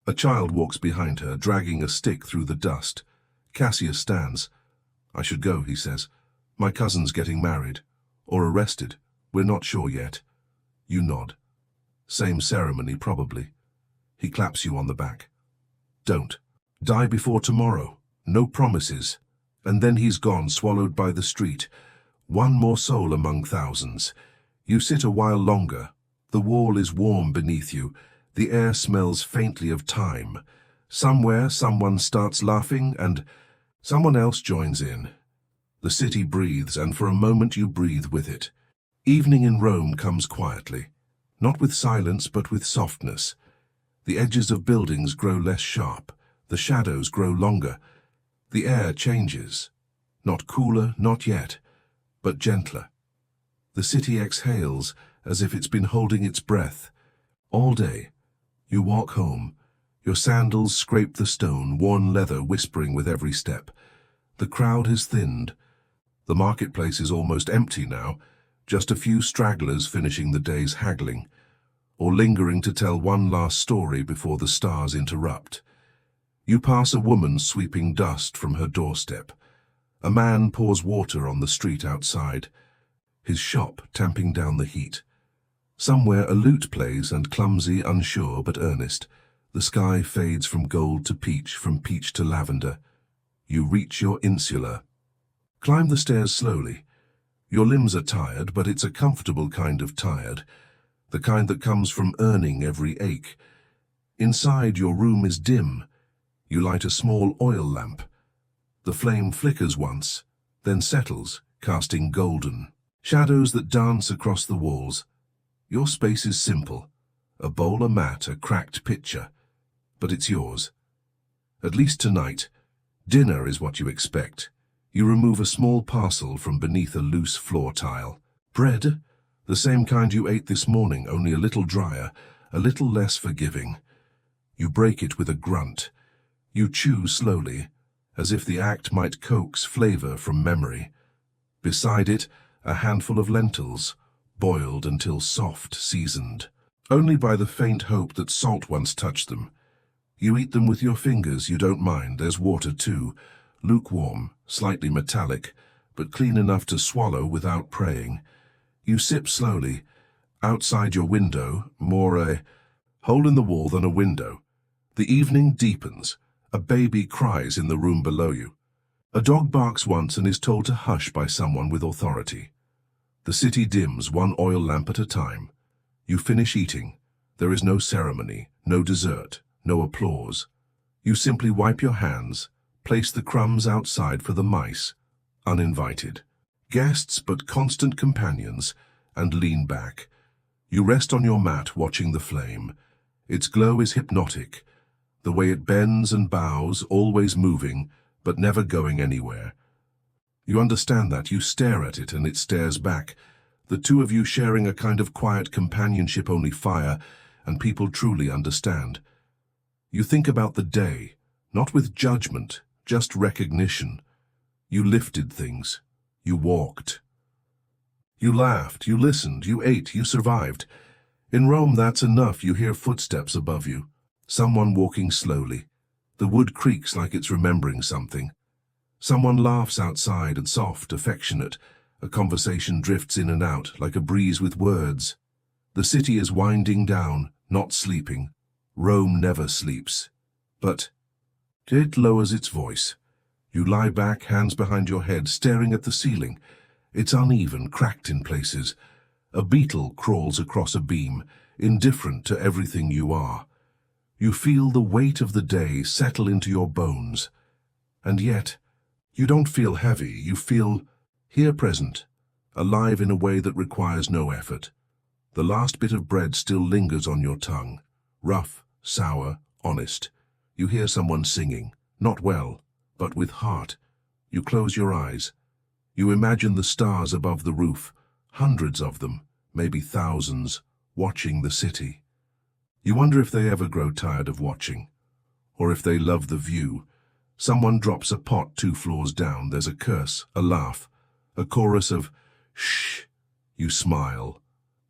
A child walks behind her, dragging a stick through the dust. Cassius stands. "I should go," he says. "My cousin's getting married. Or arrested. We're not sure yet." You nod. Same ceremony, probably. He claps you on the back. "Don't. Die before tomorrow. No promises." And then he's gone, swallowed by the street. One more soul among thousands. You sit a while longer. The wall is warm beneath you. The air smells faintly of time. Somewhere, someone starts laughing, and someone else joins in. The city breathes, and for a moment you breathe with it. Evening in Rome comes quietly. Not with silence, but with softness. The edges of buildings grow less sharp. The shadows grow longer. The air changes. Not cooler, not yet, but gentler. The city exhales as if it's been holding its breath. All day, you walk home. Your sandals scrape the stone, worn leather whispering with every step. The crowd has thinned. The marketplace is almost empty now, just a few stragglers finishing the day's haggling, or lingering to tell one last story before the stars interrupt. You pass a woman sweeping dust from her doorstep. A man pours water on the street outside, his shop tamping down the heat. Somewhere a lute plays, and clumsy, unsure but earnest. The sky fades from gold to peach, from peach to lavender. You reach your insula. Climb the stairs slowly. Your limbs are tired, but it's a comfortable kind of tired, the kind that comes from earning every ache. Inside, your room is dim. You light a small oil lamp. The flame flickers once, then settles, casting golden shadows that dance across the walls. Your space is simple. A bowl, a mat, a cracked pitcher. But it's yours. At least tonight. Dinner is what you expect. You remove a small parcel from beneath a loose floor tile. Bread? The same kind you ate this morning, only a little drier, a little less forgiving. You break it with a grunt. You chew slowly, as if the act might coax flavor from memory. Beside it, a handful of lentils, boiled until soft, seasoned, only by the faint hope that salt once touched them. You eat them with your fingers, you don't mind, there's water too, lukewarm, slightly metallic, but clean enough to swallow without praying. You sip slowly. Outside your window, more a hole in the wall than a window. The evening deepens. A baby cries in the room below you. A dog barks once and is told to hush by someone with authority. The city dims, one oil lamp at a time. You finish eating. There is no ceremony, no dessert, no applause. You simply wipe your hands, place the crumbs outside for the mice, uninvited. Guests but constant companions, and lean back. You rest on your mat watching the flame. Its glow is hypnotic. The way it bends and bows, always moving, but never going anywhere. You understand that. You stare at it and it stares back. The two of you sharing a kind of quiet companionship only fire and people truly understand. You think about the day, not with judgment, just recognition. You lifted things. You walked. You laughed, you listened, you ate, you survived. In Rome, that's enough. You hear footsteps above you. Someone walking slowly. The wood creaks like it's remembering something. Someone laughs outside and soft, affectionate. A conversation drifts in and out like a breeze with words. The city is winding down, not sleeping. Rome never sleeps. But it lowers its voice. You lie back, hands behind your head, staring at the ceiling. It's uneven, cracked in places. A beetle crawls across a beam, indifferent to everything you are. You feel the weight of the day settle into your bones. And yet, you don't feel heavy. You feel here present, alive in a way that requires no effort. The last bit of bread still lingers on your tongue. Rough, sour, honest. You hear someone singing, not well, but with heart. You close your eyes. You imagine the stars above the roof, hundreds of them, maybe thousands, watching the city. You wonder if they ever grow tired of watching, Or if they love the view, someone drops a pot 2 floors down, there's a curse, a laugh, a chorus of shh. You smile.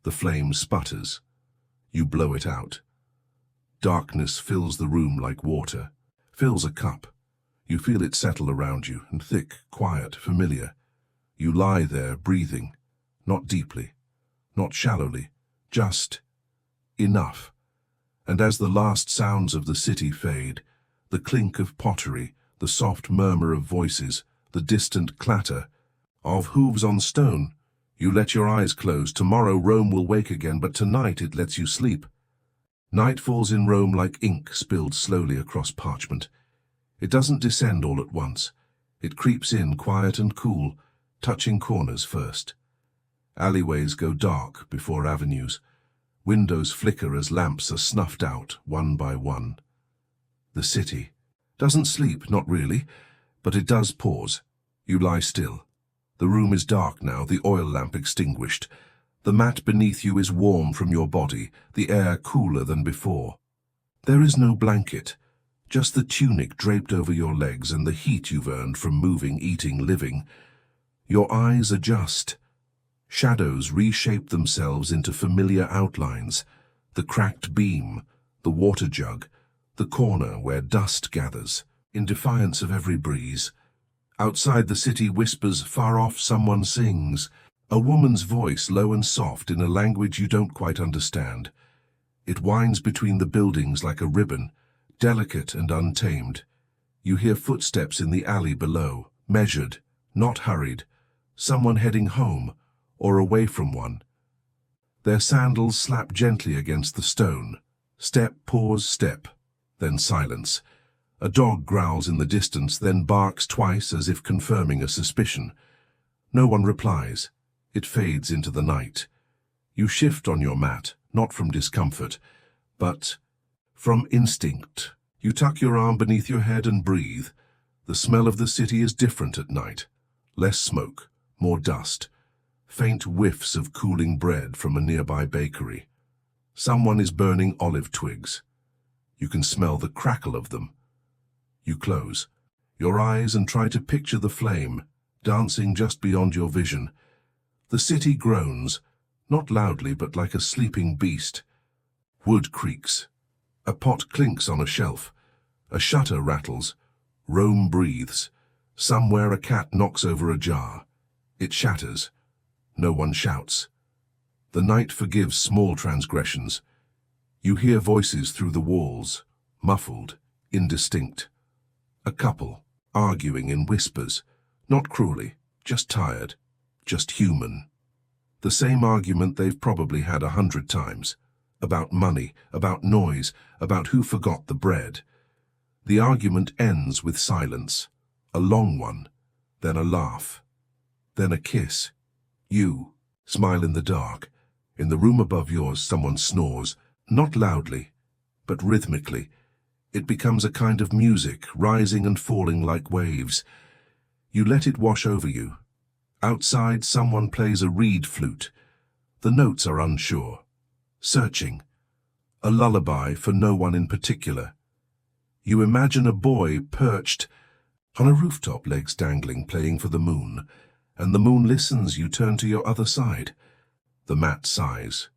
The flame sputters. You blow it out. Darkness fills the room like water, fills a cup. You feel it settle around you, and thick, quiet, familiar. You lie there, breathing, not deeply, not shallowly, just enough. And as the last sounds of the city fade, the clink of pottery, the soft murmur of voices, the distant clatter of hooves on stone, you let your eyes close. Tomorrow Rome will wake again, but tonight it lets you sleep. Night falls in Rome like ink spilled slowly across parchment. It doesn't descend all at once. It creeps in quiet and cool, touching corners first. Alleyways go dark before avenues. Windows flicker as lamps are snuffed out one by one. The city doesn't sleep, not really, but it does pause. You lie still. The room is dark now, the oil lamp extinguished. The mat beneath you is warm from your body, the air cooler than before. There is no blanket, just the tunic draped over your legs and the heat you've earned from moving, eating, living. Your eyes adjust. Shadows reshape themselves into familiar outlines. The cracked beam, the water jug, the corner where dust gathers, in defiance of every breeze. Outside the city whispers, far off someone sings. A woman's voice, low and soft, in a language you don't quite understand. It winds between the buildings like a ribbon, delicate and untamed. You hear footsteps in the alley below, measured, not hurried. Someone heading home, or away from one. Their sandals slap gently against the stone. Step, pause, step, then silence. A dog growls in the distance, then barks twice as if confirming a suspicion. No one replies. It fades into the night. You shift on your mat, not from discomfort, but from instinct. You tuck your arm beneath your head and breathe. The smell of the city is different at night. Less smoke, more dust. Faint whiffs of cooling bread from a nearby bakery. Someone is burning olive twigs. You can smell the crackle of them. You close your eyes and try to picture the flame, dancing just beyond your vision. The city groans, not loudly but like a sleeping beast. Wood creaks. A pot clinks on a shelf. A shutter rattles. Rome breathes. Somewhere a cat knocks over a jar. It shatters. No one shouts. The night forgives small transgressions. You hear voices through the walls, muffled, indistinct. A couple, arguing in whispers, not cruelly, just tired, just human. The same argument they've probably had 100 times. About money, about noise, about who forgot the bread. The argument ends with silence, a long one, then a laugh, then a kiss. You smile in the dark. In the room above yours, someone snores, not loudly, but rhythmically. It becomes a kind of music, rising and falling like waves. You let it wash over you. Outside, someone plays a reed flute. The notes are unsure, searching. A lullaby for no one in particular. You imagine a boy perched on a rooftop, legs dangling, playing for the moon. And the moon listens. You turn to your other side. The mat sighs.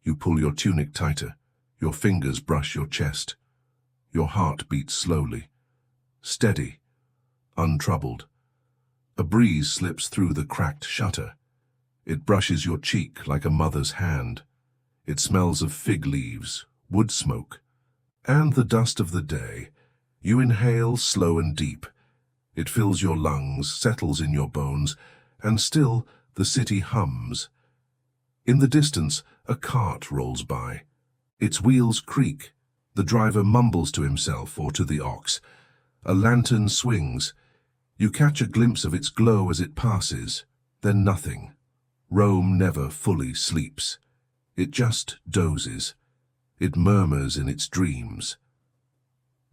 You pull your tunic tighter. Your fingers brush your chest. Your heart beats slowly, steady, untroubled. A breeze slips through the cracked shutter. It brushes your cheek like a mother's hand. It smells of fig leaves, wood smoke, and the dust of the day. You inhale slow and deep. It fills your lungs, settles in your bones, and still the city hums. In the distance, a cart rolls by. Its wheels creak. The driver mumbles to himself or to the ox. A lantern swings. You catch a glimpse of its glow as it passes, then nothing. Rome never fully sleeps. It just dozes. It murmurs in its dreams.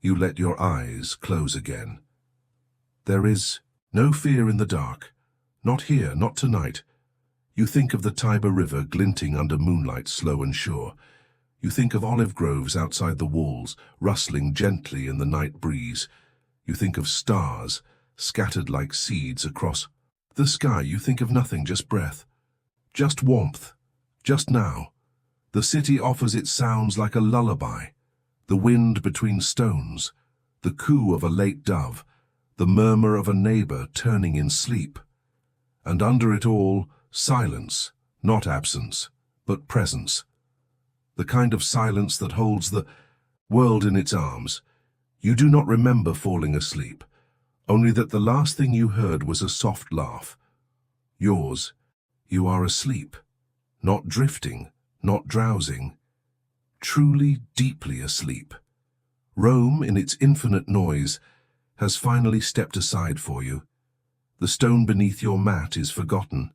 You let your eyes close again. There is no fear in the dark. Not here, not tonight. You think of the Tiber River glinting under moonlight, slow and sure. You think of olive groves outside the walls, rustling gently in the night breeze. You think of stars, scattered like seeds across the sky. You think of nothing, just breath, just warmth, just now. The city offers its sounds like a lullaby. The wind between stones, the coo of a late dove, the murmur of a neighbor turning in sleep. And under it all, silence, not absence, but presence. The kind of silence that holds the world in its arms. You do not remember falling asleep, only that the last thing you heard was a soft laugh. Yours. You are asleep, not drifting, not drowsing, truly deeply asleep. Rome, in its infinite noise, has finally stepped aside for you. The stone beneath your mat is forgotten.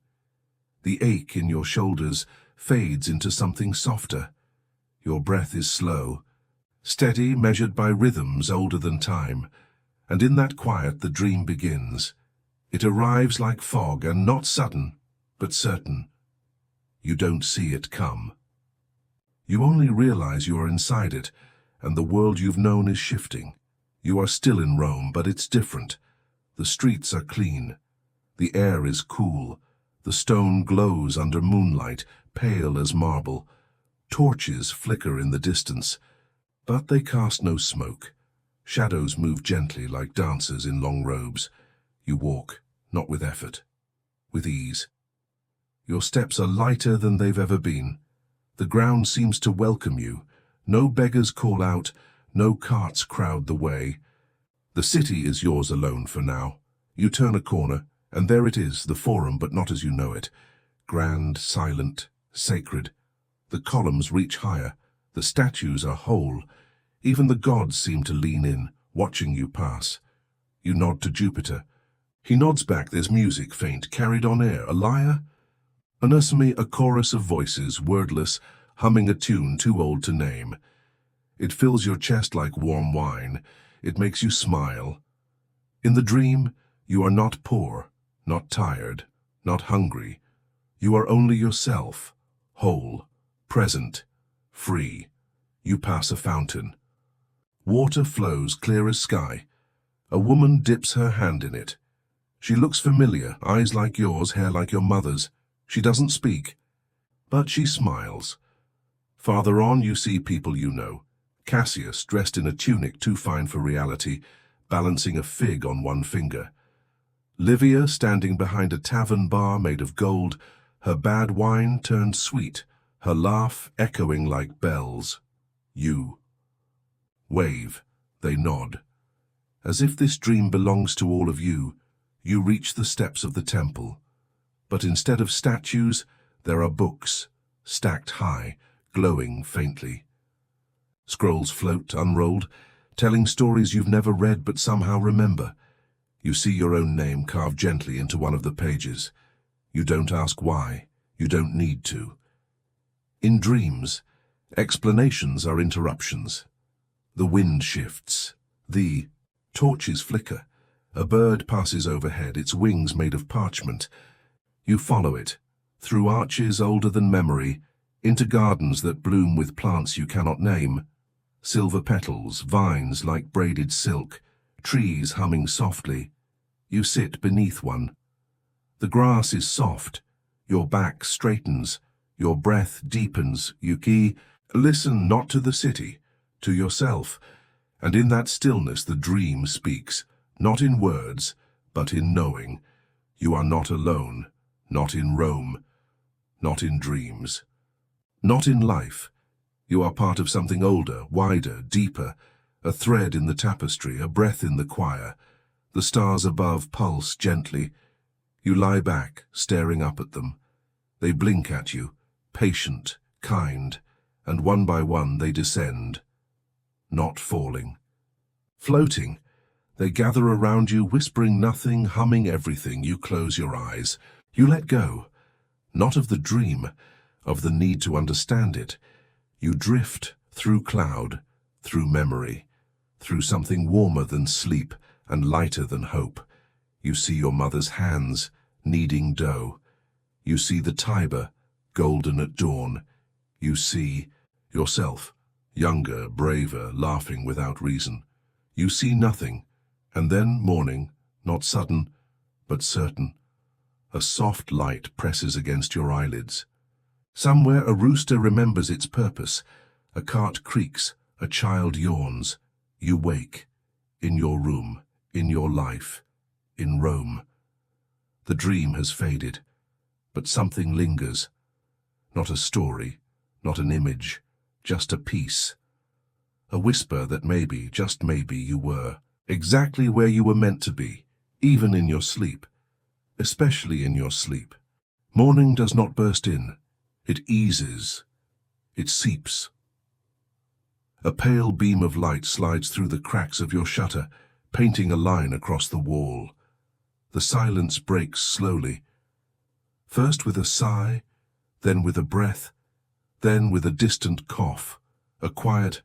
The ache in your shoulders fades into something softer. Your breath is slow, steady, measured by rhythms older than time, and in that quiet the dream begins. It arrives like fog, and not sudden, but certain. You don't see it come. You only realize you are inside it, and the world you've known is shifting. You are still in Rome, but it's different. The streets are clean. The air is cool. The stone glows under moonlight, pale as marble. Torches flicker in the distance, but they cast no smoke. Shadows move gently like dancers in long robes. You walk, not with effort, with ease. Your steps are lighter than they've ever been. The ground seems to welcome you. No beggars call out, no carts crowd the way. The city is yours alone for now. You turn a corner, and there it is, the Forum, but not as you know it. Grand, silent, sacred. The columns reach higher. The statues are whole. Even the gods seem to lean in, watching you pass. You nod to Jupiter. He nods back. There's music, faint, carried on air. A lyre? A nursery, a chorus of voices, wordless, humming a tune too old to name. It fills your chest like warm wine. It makes you smile. In the dream, you are not poor, not tired, not hungry. You are only yourself, whole, present, free. You pass a fountain. Water flows clear as sky. A woman dips her hand in it. She looks familiar, eyes like yours, hair like your mother's. She doesn't speak, but she smiles. Farther on, you see people you know. Cassius, dressed in a tunic too fine for reality, balancing a fig on one finger. Livia, standing behind a tavern bar made of gold, her bad wine turned sweet, her laugh echoing like bells. You. Wave. They nod. As if this dream belongs to all of you, you reach the steps of the temple. But instead of statues, there are books, stacked high, glowing faintly. Scrolls float, unrolled, telling stories you've never read but somehow remember. You see your own name carved gently into one of the pages. You don't ask why. You don't need to. In dreams, explanations are interruptions. The wind shifts. The torches flicker. A bird passes overhead, its wings made of parchment. You follow it, through arches older than memory, into gardens that bloom with plants you cannot name. Silver petals, vines like braided silk, trees humming softly. You sit beneath one. The grass is soft. Your back straightens. Your breath deepens. You listen not to the city, to yourself. And in that stillness the dream speaks, not in words, but in knowing. You are not alone. Not in Rome, not in dreams, not in life. You are part of something older, wider, deeper, a thread in the tapestry, a breath in the choir. The stars above pulse gently. You lie back, staring up at them. They blink at you, patient, kind, and one by one they descend. Not falling. Floating. They gather around you, whispering nothing, humming everything. You close your eyes. You let go, not of the dream, of the need to understand it. You drift through cloud, through memory, through something warmer than sleep and lighter than hope. You see your mother's hands, kneading dough. You see the Tiber, golden at dawn. You see Yourself, younger, braver, laughing without reason. You see nothing, and then morning, not sudden, but certain. A soft light presses against your eyelids. Somewhere a rooster remembers its purpose. A cart creaks, a child yawns. You wake, in your room, in your life, in Rome. The dream has faded, but something lingers. Not a story, not an image, just a piece. A whisper that maybe, just maybe, you were exactly where you were meant to be, even in your sleep, especially in your sleep. Morning does not burst in. It eases. It seeps. A pale beam of light slides through the cracks of your shutter, painting a line across the wall. The silence breaks slowly, first with a sigh, then with a breath, then with a distant cough, a quiet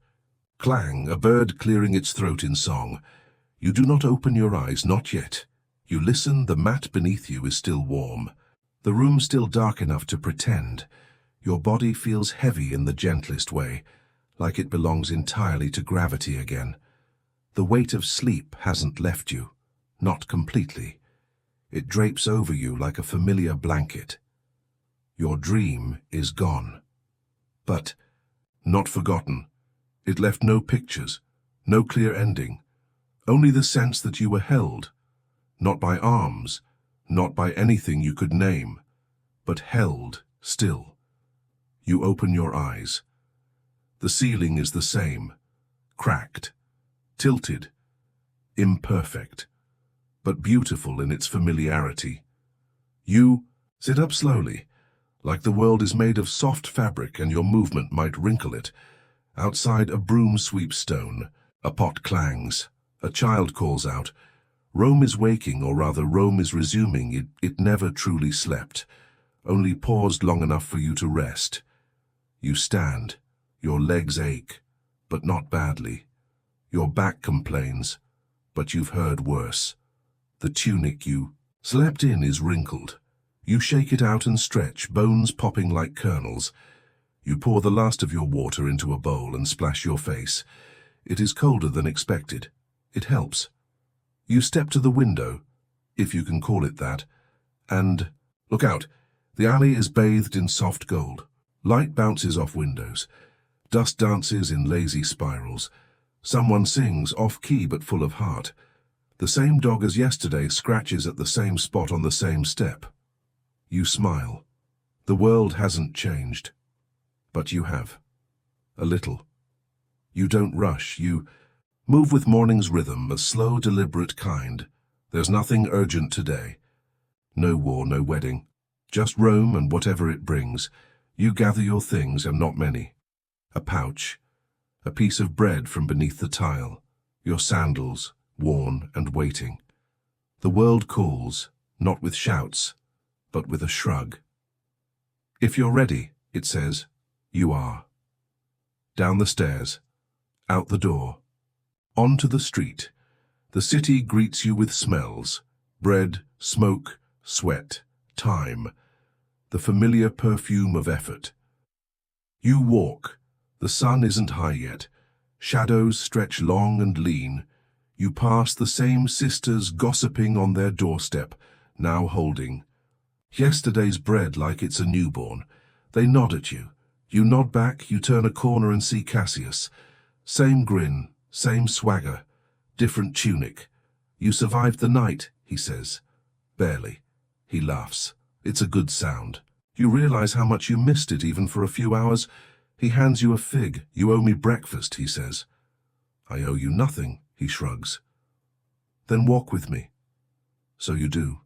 clang, a bird clearing its throat in song. You do not open your eyes, not yet. You listen, the mat beneath you is still warm. The room still dark enough to pretend. Your body feels heavy in the gentlest way, like it belongs entirely to gravity again. The weight of sleep hasn't left you, not completely. It drapes over you like a familiar blanket. Your dream is gone. But not forgotten. It left no pictures, no clear ending, only the sense that you were held, not by arms, not by anything you could name, but held still. You open your eyes. The ceiling is the same, cracked, tilted, imperfect, but beautiful in its familiarity. You sit up slowly, like the world is made of soft fabric and your movement might wrinkle it. Outside, a broom sweeps stone, a pot clangs, a child calls out. Rome is waking, or rather Rome is resuming. It never truly slept, only paused long enough for you to rest. You stand, your legs ache, but not badly. Your back complains, but you've heard worse. The tunic you slept in is wrinkled. You shake it out and stretch, bones popping like kernels. You pour the last of your water into a bowl and splash your face. It is colder than expected. It helps. You step to the window, if you can call it that, and look out. The alley is bathed in soft gold. Light bounces off windows. Dust dances in lazy spirals. Someone sings, off-key but full of heart. The same dog as yesterday scratches at the same spot on the same step. You smile. The world hasn't changed. But you have. A little. You don't rush. You move with morning's rhythm, a slow, deliberate kind. There's nothing urgent today. No war, no wedding. Just Rome and whatever it brings. You gather your things, and not many. A pouch. A piece of bread from beneath the tile. Your sandals, worn and waiting. The world calls, not with shouts, but with a shrug. If you're ready, it says, you are. Down the stairs, out the door, onto the street. The city greets you with smells, bread, smoke, sweat, time, the familiar perfume of effort. You walk. The sun isn't high yet. Shadows stretch long and lean. You pass the same sisters gossiping on their doorstep, now holding yesterday's bread like it's a newborn. They nod at you. You nod back, you turn a corner and see Cassius. Same grin, same swagger, different tunic. You survived the night, he says. Barely. He laughs. It's a good sound. You realize how much you missed it even for a few hours. He hands you a fig. You owe me breakfast, he says. I owe you nothing, he shrugs. Then walk with me. So you do.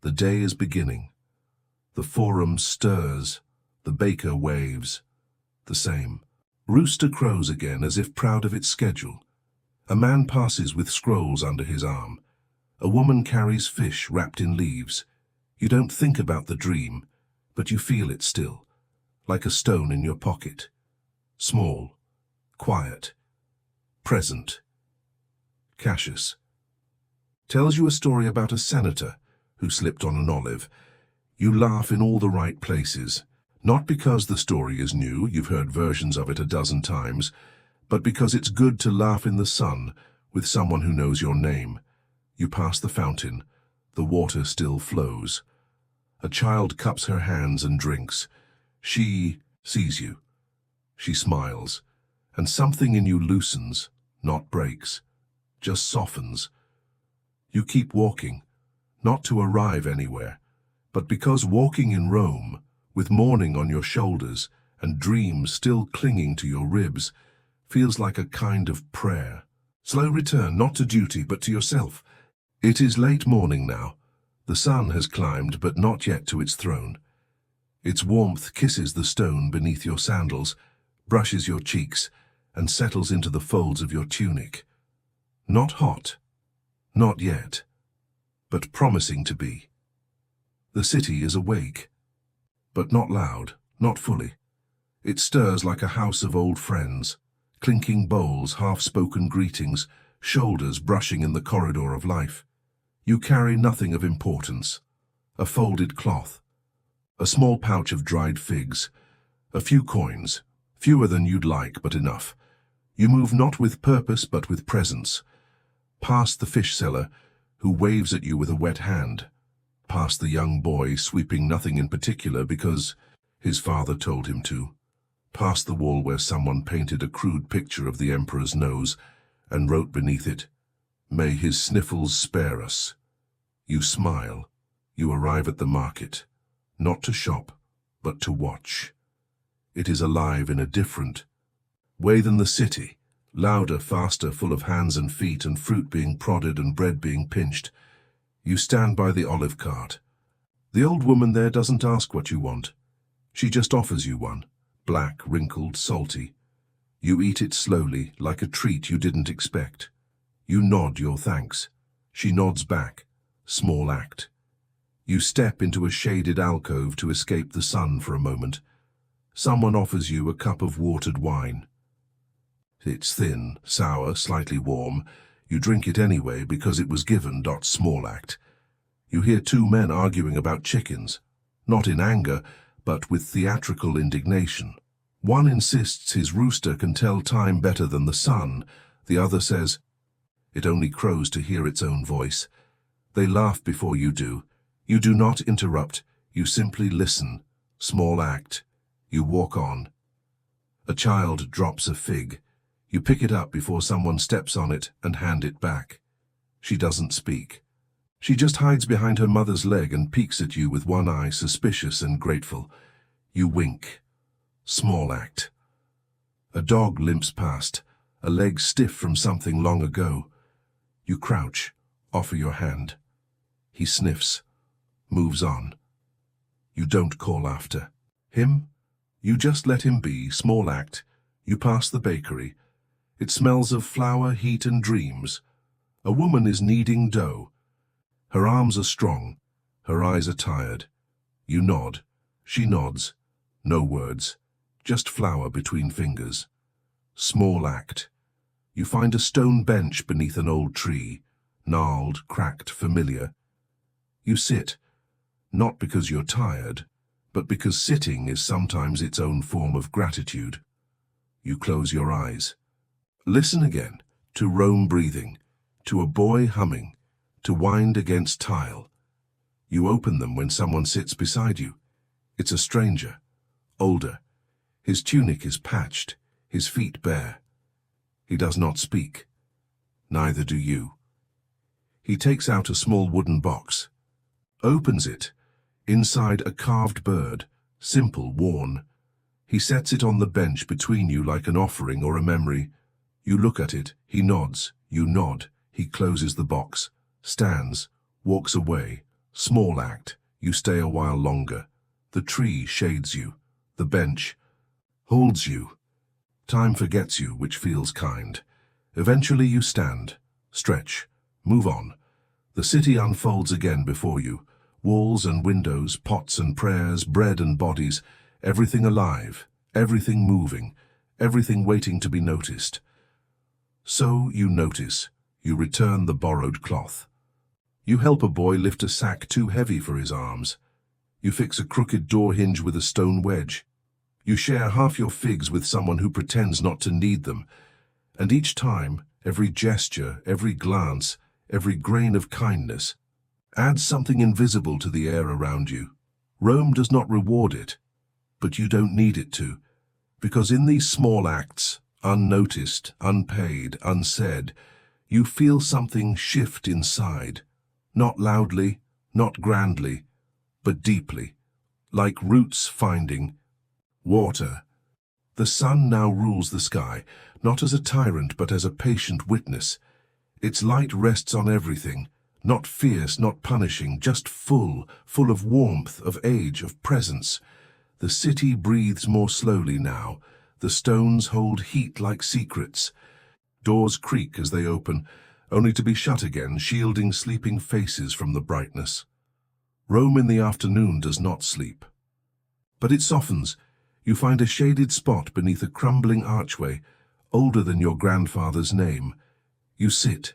The day is beginning. The forum stirs. The baker waves. The same. Rooster crows again as if proud of its schedule. A man passes with scrolls under his arm. A woman carries fish wrapped in leaves. You don't think about the dream, but you feel it still, like a stone in your pocket. Small, quiet, present. Cassius tells you a story about a senator who slipped on an olive. You laugh in all the right places. Not because the story is new, you've heard versions of it a dozen times, but because it's good to laugh in the sun with someone who knows your name. You pass the fountain. The water still flows. A child cups her hands and drinks. She sees you. She smiles, and something in you loosens, not breaks, just softens. You keep walking, not to arrive anywhere, but because walking in Rome, with morning on your shoulders and dreams still clinging to your ribs, feels like a kind of prayer. Slow return, not to duty, but to yourself. It is late morning now. The sun has climbed, but not yet to its throne. Its warmth kisses the stone beneath your sandals, brushes your cheeks, and settles into the folds of your tunic. Not hot, not yet, but promising to be. The city is awake, but not loud, not fully. It stirs like a house of old friends, clinking bowls, half-spoken greetings, shoulders brushing in the corridor of life. You carry nothing of importance. A folded cloth, a small pouch of dried figs, a few coins, fewer than you'd like, but enough. You move not with purpose, but with presence. Past the fish seller, who waves at you with a wet hand. Past the young boy sweeping nothing in particular because his father told him to. Past the wall where someone painted a crude picture of the emperor's nose and wrote beneath it, "May his sniffles spare us." You smile. You arrive at the market, not to shop, but to watch. It is alive in a different way than the city, louder, faster, full of hands and feet and fruit being prodded and bread being pinched. You stand by the olive cart. The old woman there doesn't ask what you want. She just offers you one, black, wrinkled, salty. You eat it slowly, like a treat you didn't expect. You nod your thanks. She nods back. Small act. You step into a shaded alcove to escape the sun for a moment. Someone offers you a cup of watered wine. It's thin, sour, slightly warm. You drink it anyway because it was given. Small act. You hear two men arguing about chickens, not in anger, but with theatrical indignation. One insists his rooster can tell time better than the sun. The other says, it only crows to hear its own voice. They laugh before you do. You do not interrupt. You simply listen. Small act. You walk on. A child drops a fig. You pick it up before someone steps on it and hand it back. She doesn't speak. She just hides behind her mother's leg and peeks at you with one eye, suspicious and grateful. You wink. Small act. A dog limps past, a leg stiff from something long ago. You crouch, offer your hand. He sniffs, moves on. You don't call after him. You just let him be. Small act. You pass the bakery. It smells of flour, heat, and dreams. A woman is kneading dough. Her arms are strong. Her eyes are tired. You nod. She nods. No words. Just flour between fingers. Small act. You find a stone bench beneath an old tree. Gnarled, cracked, familiar. You sit. Not because you're tired, but because sitting is sometimes its own form of gratitude. You close your eyes. Listen again, to Rome breathing, to a boy humming, to wind against tile. You open them when someone sits beside you. It's a stranger, older. His tunic is patched, his feet bare. He does not speak. Neither do you. He takes out a small wooden box, opens it. Inside a carved bird, simple, worn. He sets it on the bench between you like an offering or a memory. You look at it, he nods, you nod. He closes the box, stands, walks away. Small act. You stay a while longer. The tree shades you. The bench holds you. Time forgets you, which feels kind. Eventually you stand, stretch, move on. The city unfolds again before you. Walls and windows, pots and prayers, bread and bodies, everything alive, everything moving, everything waiting to be noticed. So you notice. You return the borrowed cloth. You help a boy lift a sack too heavy for his arms. You fix a crooked door hinge with a stone wedge. You share half your figs with someone who pretends not to need them. And each time, every gesture, every glance, every grain of kindness adds something invisible to the air around you. Rome does not reward it, but you don't need it to, because in these small acts, unnoticed, unpaid, unsaid, you feel something shift inside, not loudly, not grandly, but deeply, like roots finding water. The sun now rules the sky, not as a tyrant but as a patient witness. Its light rests on everything, not fierce, not punishing, just full of warmth, of age, of presence. The city breathes more slowly now. The stones hold heat like secrets. Doors creak as they open, only to be shut again, shielding sleeping faces from the brightness. Rome in the afternoon does not sleep. But it softens. You find a shaded spot beneath a crumbling archway, older than your grandfather's name. You sit,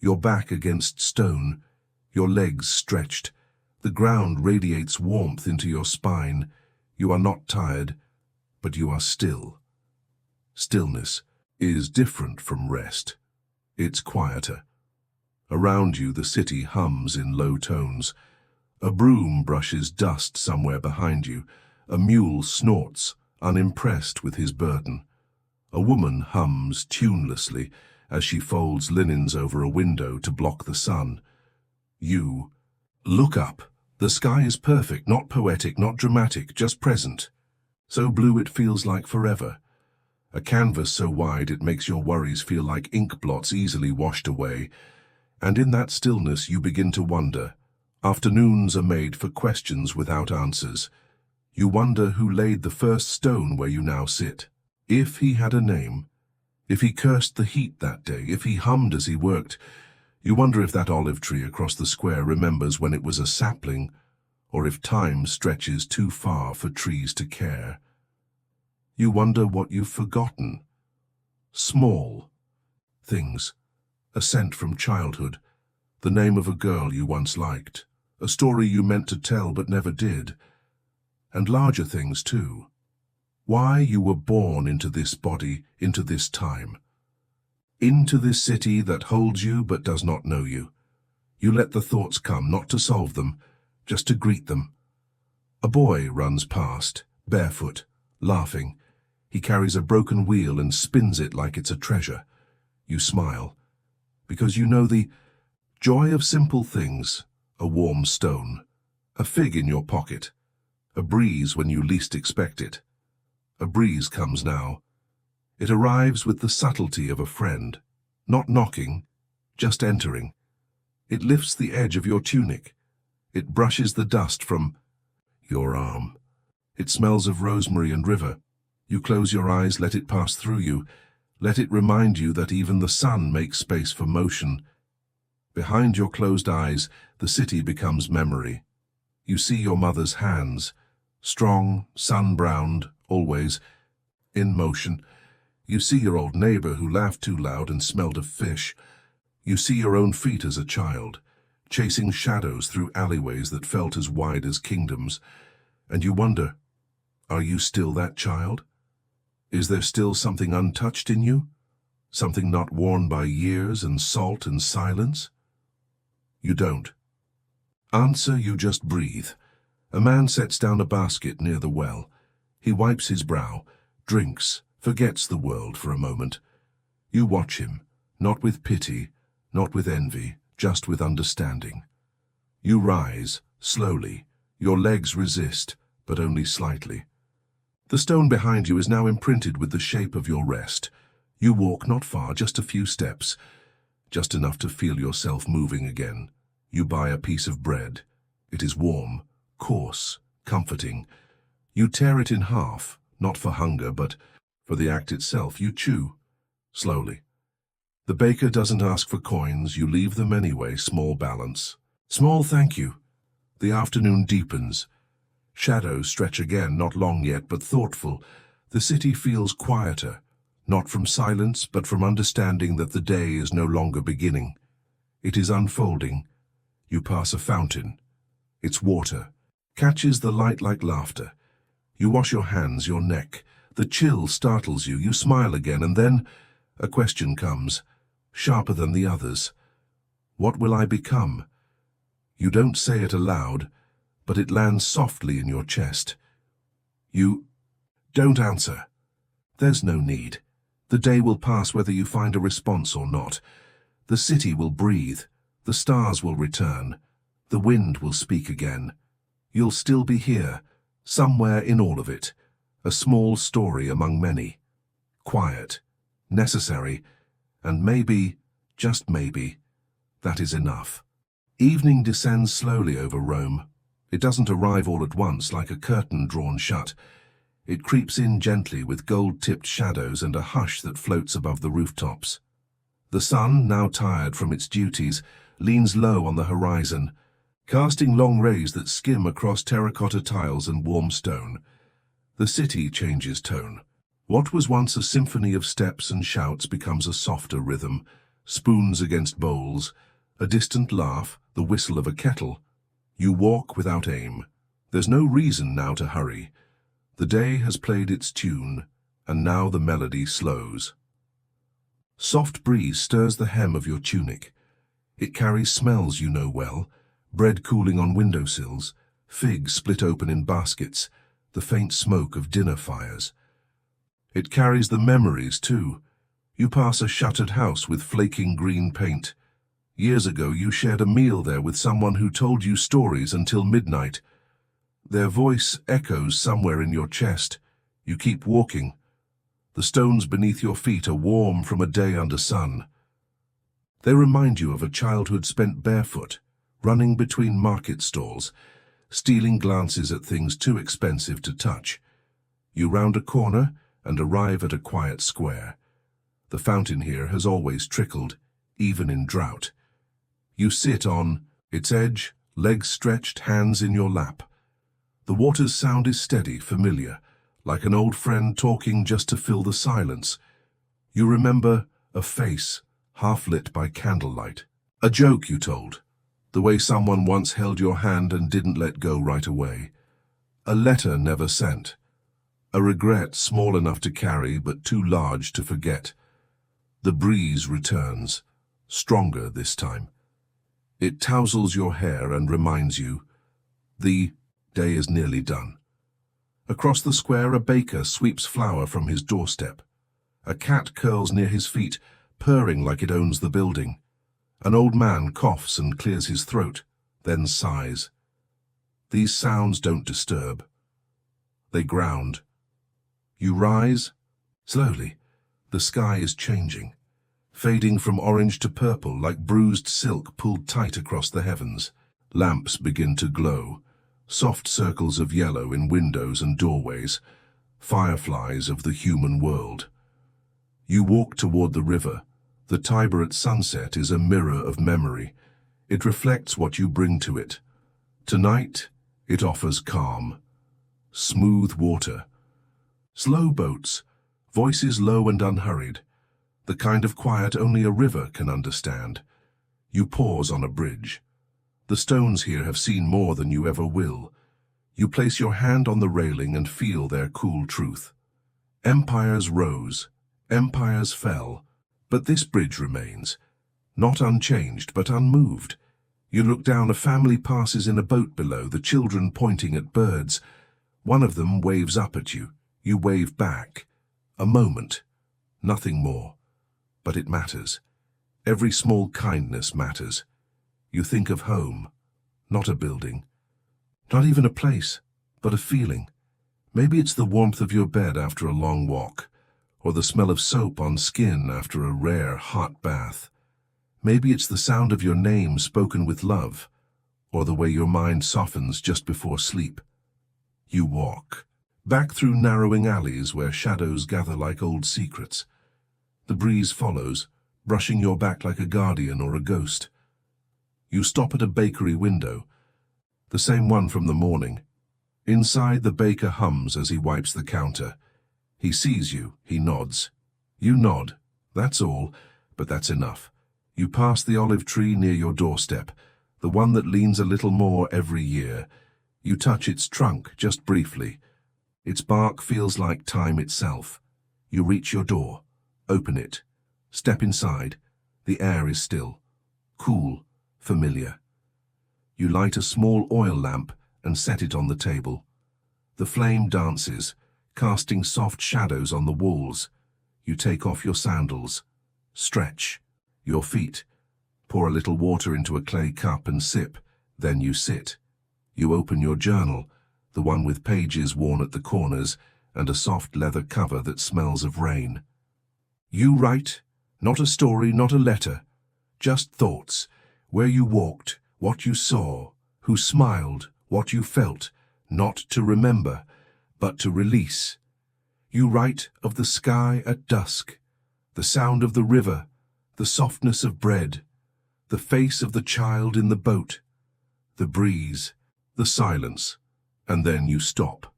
your back against stone, your legs stretched. The ground radiates warmth into your spine. You are not tired, but you are still. Stillness is different from rest. It's quieter. Around you, the city hums in low tones. A broom brushes dust somewhere behind you. A mule snorts, unimpressed with his burden. A woman hums tunelessly as she folds linens over a window to block the sun. You look up. The sky is perfect, not poetic, not dramatic, just present. So blue it feels like forever. A canvas so wide it makes your worries feel like ink blots easily washed away. And in that stillness you begin to wonder. Afternoons are made for questions without answers. You wonder who laid the first stone where you now sit. If he had a name, if he cursed the heat that day, if he hummed as he worked, you wonder if that olive tree across the square remembers when it was a sapling, or if time stretches too far for trees to care. You wonder what you've forgotten. Small things, a scent from childhood, the name of a girl you once liked, a story you meant to tell but never did, and larger things too. Why you were born into this body, into this time, into this city that holds you but does not know you. You let the thoughts come, not to solve them, just to greet them. A boy runs past, barefoot, laughing. He carries a broken wheel and spins it like it's a treasure. You smile, because you know the joy of simple things, a warm stone, a fig in your pocket, a breeze when you least expect it. A breeze comes now. It arrives with the subtlety of a friend, not knocking, just entering. It lifts the edge of your tunic. It brushes the dust from your arm. It smells of rosemary and river. You close your eyes, let it pass through you. Let it remind you that even the sun makes space for motion. Behind your closed eyes, the city becomes memory. You see your mother's hands, strong, sun-browned, always in motion. You see your old neighbor who laughed too loud and smelled of fish. You see your own feet as a child, chasing shadows through alleyways that felt as wide as kingdoms. And you wonder, are you still that child? Is there still something untouched in you? Something not worn by years and salt and silence? You don't. Answer, you just breathe. A man sets down a basket near the well. He wipes his brow, drinks, forgets the world for a moment. You watch him, not with pity, not with envy, just with understanding. You rise, slowly. Your legs resist, but only slightly. The stone behind you is now imprinted with the shape of your rest. You walk not far, just a few steps, just enough to feel yourself moving again. You buy a piece of bread. It is warm, coarse, comforting. You tear it in half, not for hunger, but for the act itself. You chew, slowly. The baker doesn't ask for coins. You leave them anyway, small balance. Small thank you. The afternoon deepens. Shadows stretch again, not long yet, but thoughtful. The city feels quieter, not from silence, but from understanding that the day is no longer beginning. It is unfolding. You pass a fountain. Its water, catches the light like laughter. You wash your hands, your neck. The chill startles you. You smile again, and then a question comes, sharper than the others. What will I become? You don't say it aloud, but it lands softly in your chest. You don't answer. There's no need. The day will pass whether you find a response or not. The city will breathe. The stars will return. The wind will speak again. You'll still be here, somewhere in all of it. A small story among many. Quiet, necessary, and maybe, just maybe, that is enough. Evening descends slowly over Rome. It doesn't arrive all at once like a curtain drawn shut. It creeps in gently with gold-tipped shadows and a hush that floats above the rooftops. The sun, now tired from its duties, leans low on the horizon, casting long rays that skim across terracotta tiles and warm stone. The city changes tone. What was once a symphony of steps and shouts becomes a softer rhythm, spoons against bowls, a distant laugh, the whistle of a kettle. You walk without aim. There's no reason now to hurry. The day has played its tune, and now the melody slows. Soft breeze stirs the hem of your tunic. It carries smells you know well, bread cooling on windowsills, figs split open in baskets, the faint smoke of dinner fires. It carries the memories too. You pass a shuttered house with flaking green paint. Years ago you shared a meal there with someone who told you stories until midnight. Their voice echoes somewhere in your chest. You keep walking. The stones beneath your feet are warm from a day under sun. They remind you of a childhood spent barefoot, running between market stalls, stealing glances at things too expensive to touch. You round a corner and arrive at a quiet square. The fountain here has always trickled, even in drought. You sit on its edge, legs stretched, hands in your lap. The water's sound is steady, familiar, like an old friend talking just to fill the silence. You remember a face, half lit by candlelight. A joke you told, the way someone once held your hand and didn't let go right away. A letter never sent. A regret small enough to carry but too large to forget. The breeze returns, stronger this time. It tousles your hair and reminds you, the day is nearly done. Across the square, a baker sweeps flour from his doorstep. A cat curls near his feet, purring like it owns the building. An old man coughs and clears his throat, then sighs. These sounds don't disturb. They ground. You rise. Slowly, the sky is changing, fading from orange to purple like bruised silk pulled tight across the heavens. Lamps begin to glow, soft circles of yellow in windows and doorways, fireflies of the human world. You walk toward the river. The Tiber at sunset is a mirror of memory. It reflects what you bring to it. Tonight, it offers calm, smooth water, slow boats, voices low and unhurried, the kind of quiet only a river can understand. You pause on a bridge. The stones here have seen more than you ever will. You place your hand on the railing and feel their cool truth. Empires rose, empires fell, but this bridge remains, not unchanged but unmoved. You look down, a family passes in a boat below, the children pointing at birds. One of them waves up at you. You wave back. A moment, nothing more. But it matters. Every small kindness matters. You think of home, not a building, not even a place, but a feeling. Maybe it's the warmth of your bed after a long walk, or the smell of soap on skin after a rare, hot bath. Maybe it's the sound of your name spoken with love, or the way your mind softens just before sleep. You walk, back through narrowing alleys where shadows gather like old secrets. The breeze follows, brushing your back like a guardian or a ghost. You stop at a bakery window, the same one from the morning. Inside, the baker hums as he wipes the counter. He sees you, he nods. You nod, that's all, but that's enough. You pass the olive tree near your doorstep, the one that leans a little more every year. You touch its trunk just briefly. Its bark feels like time itself. You reach your door, open it, step inside. The air is still, cool, familiar. You light a small oil lamp and set it on the table. The flame dances, casting soft shadows on the walls. You take off your sandals, stretch your feet, pour a little water into a clay cup and sip. Then you sit. You open your journal, the one with pages worn at the corners and a soft leather cover that smells of rain. You write, not a story, not a letter, just thoughts, where you walked, what you saw, who smiled, what you felt, not to remember, but to release. You write of the sky at dusk, the sound of the river, the softness of bread, the face of the child in the boat, the breeze, the silence, and then you stop.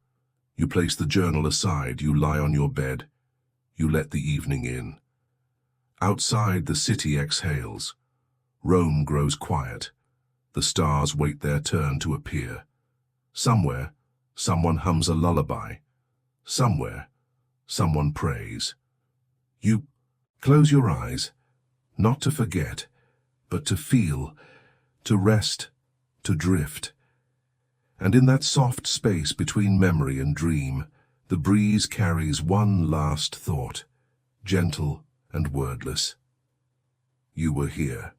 You place the journal aside, you lie on your bed, you let the evening in. Outside, the city exhales. Rome grows quiet. The stars wait their turn to appear. Somewhere, someone hums a lullaby. Somewhere, someone prays. You close your eyes, not to forget, but to feel, to rest, to drift. And in that soft space between memory and dream, the breeze carries one last thought, gentle and wordless. You were here.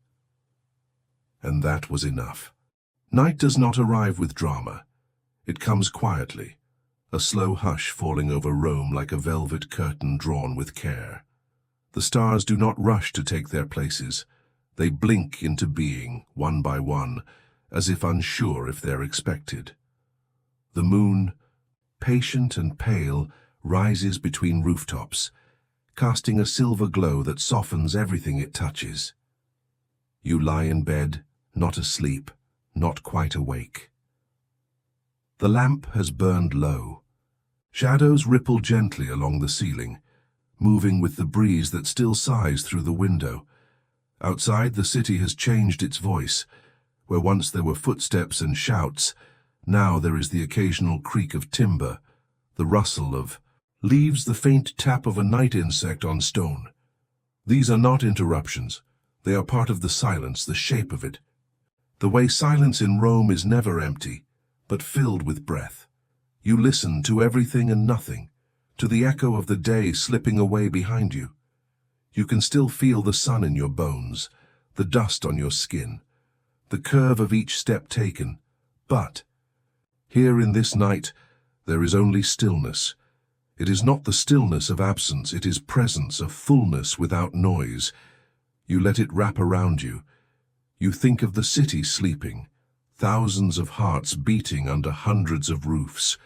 And that was enough. Night does not arrive with drama. It comes quietly, a slow hush falling over Rome like a velvet curtain drawn with care. The stars do not rush to take their places. They blink into being, one by one, as if unsure if they're expected. The moon, patient and pale, rises between rooftops, casting a silver glow that softens everything it touches. You lie in bed, not asleep, not quite awake. The lamp has burned low. Shadows ripple gently along the ceiling, moving with the breeze that still sighs through the window. Outside, the city has changed its voice. Where once there were footsteps and shouts, now there is the occasional creak of timber, the rustle of leaves, the faint tap of a night insect on stone. These are not interruptions. They are part of the silence, the shape of it. The way silence in Rome is never empty, but filled with breath. You listen to everything and nothing, to the echo of the day slipping away behind you. You can still feel the sun in your bones, the dust on your skin, the curve of each step taken. But here in this night, there is only stillness. It is not the stillness of absence, it is presence, of fullness without noise. You let it wrap around you. You think of the city sleeping, thousands of hearts beating under hundreds of roofs,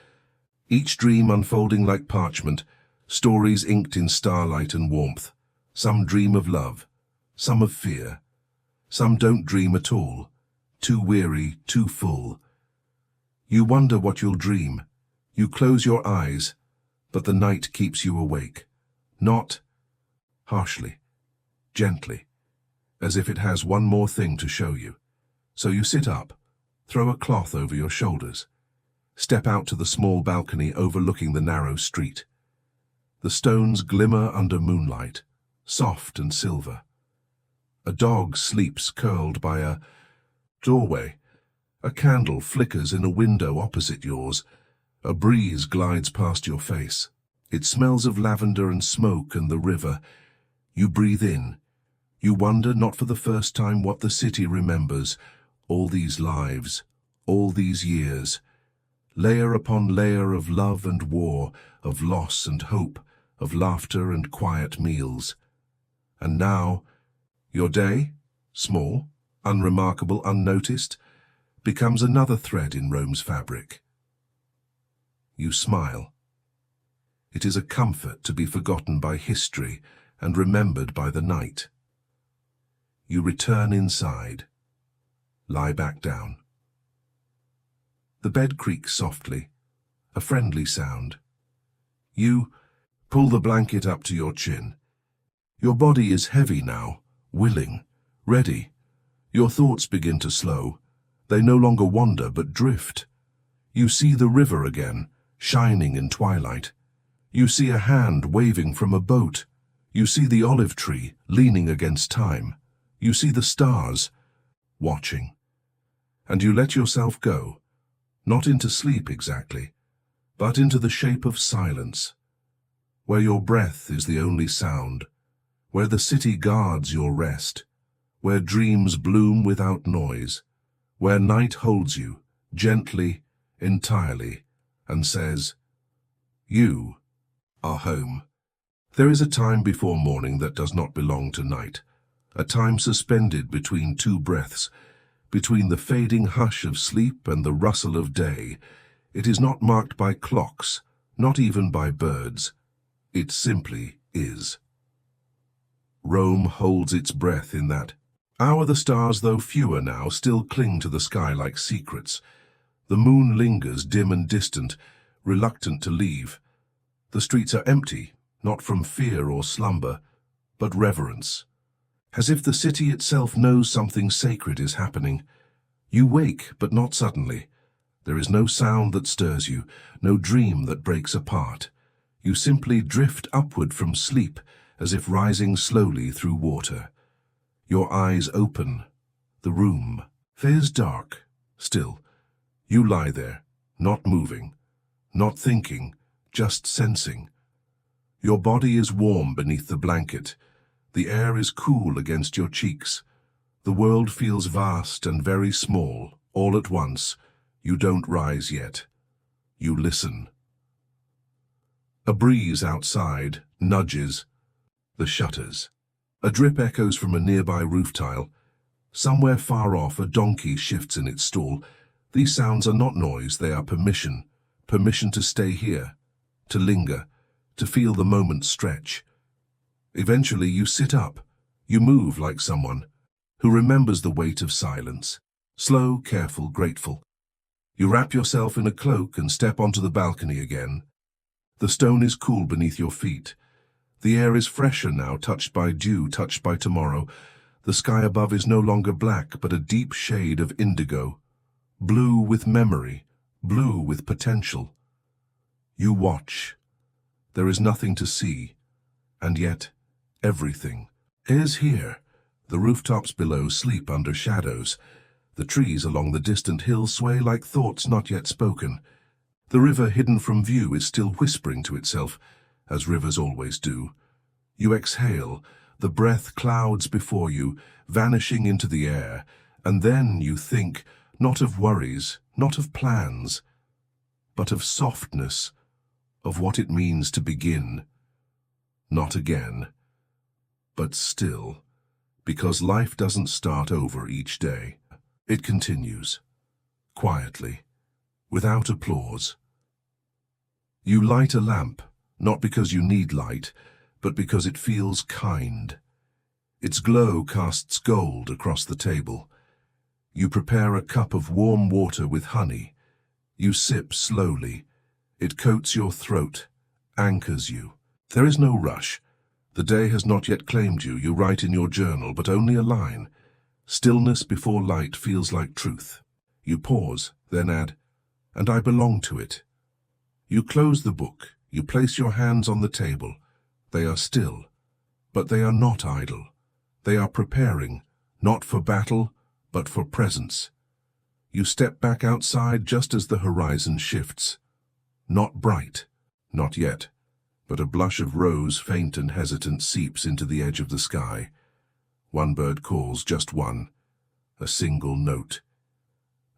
each dream unfolding like parchment, stories inked in starlight and warmth. Some dream of love, some of fear. Some don't dream at all, too weary, too full. You wonder what you'll dream. You close your eyes, but the night keeps you awake. Not harshly, gently, as if it has one more thing to show you. So you sit up, throw a cloth over your shoulders, step out to the small balcony overlooking the narrow street. The stones glimmer under moonlight, soft and silver. A dog sleeps curled by a doorway. A candle flickers in a window opposite yours. A breeze glides past your face. It smells of lavender and smoke and the river. You breathe in. You wonder, not for the first time, what the city remembers. All these lives, all these years. Layer upon layer of love and war, of loss and hope, of laughter and quiet meals. And now, your day, small, unremarkable, unnoticed, becomes another thread in Rome's fabric. You smile. It is a comfort to be forgotten by history and remembered by the night. You return inside. Lie back down. The bed creaks softly, a friendly sound. You pull the blanket up to your chin. Your body is heavy now, willing, ready. Your thoughts begin to slow. They no longer wander but drift. You see the river again, shining in twilight. You see a hand waving from a boat. You see the olive tree leaning against time. You see the stars watching. And you let yourself go, not into sleep exactly, but into the shape of silence, where your breath is the only sound, where the city guards your rest, where dreams bloom without noise, where night holds you, gently, entirely, and says, "You are home." There is a time before morning that does not belong to night, a time suspended between two breaths, between the fading hush of sleep and the rustle of day. It is not marked by clocks, not even by birds. It simply is. Rome holds its breath in that hour. The stars, though fewer now, still cling to the sky like secrets. The moon lingers dim and distant, reluctant to leave. The streets are empty, not from fear or slumber, but reverence. As if the city itself knows something sacred is happening. You wake, but not suddenly. There is no sound that stirs you, no dream that breaks apart. You simply drift upward from sleep, as if rising slowly through water. Your eyes open. The room is dark, still. You lie there, not moving, not thinking, just sensing. Your body is warm beneath the blanket. The air is cool against your cheeks. The world feels vast and very small, all at once. You don't rise yet. You listen. A breeze outside nudges the shutters. A drip echoes from a nearby roof tile. Somewhere far off, a donkey shifts in its stall. These sounds are not noise, they are permission. Permission to stay here, to linger, to feel the moment stretch. Eventually you sit up. You move like someone who remembers the weight of silence. Slow, careful, grateful. You wrap yourself in a cloak and step onto the balcony again. The stone is cool beneath your feet. The air is fresher now, touched by dew, touched by tomorrow. The sky above is no longer black, but a deep shade of indigo. Blue with memory, blue with potential. You watch. There is nothing to see, and yet everything is here. The rooftops below sleep under shadows. The trees along the distant hill sway like thoughts not yet spoken. The river hidden from view is still whispering to itself, as rivers always do. You exhale, the breath clouds before you, vanishing into the air, and then you think, not of worries, not of plans, but of softness, of what it means to begin. Not again, but still, because life doesn't start over each day. It continues, quietly, without applause. You light a lamp, not because you need light, but because it feels kind. Its glow casts gold across the table. You prepare a cup of warm water with honey. You sip slowly. It coats your throat, anchors you. There is no rush. The day has not yet claimed you. You write in your journal, but only a line. Stillness before light feels like truth. You pause, then add, "And I belong to it." You close the book. You place your hands on the table. They are still, but they are not idle. They are preparing, not for battle, but for presence. You step back outside just as the horizon shifts. Not bright, not yet, but a blush of rose, faint and hesitant, seeps into the edge of the sky. One bird calls, just one, a single note.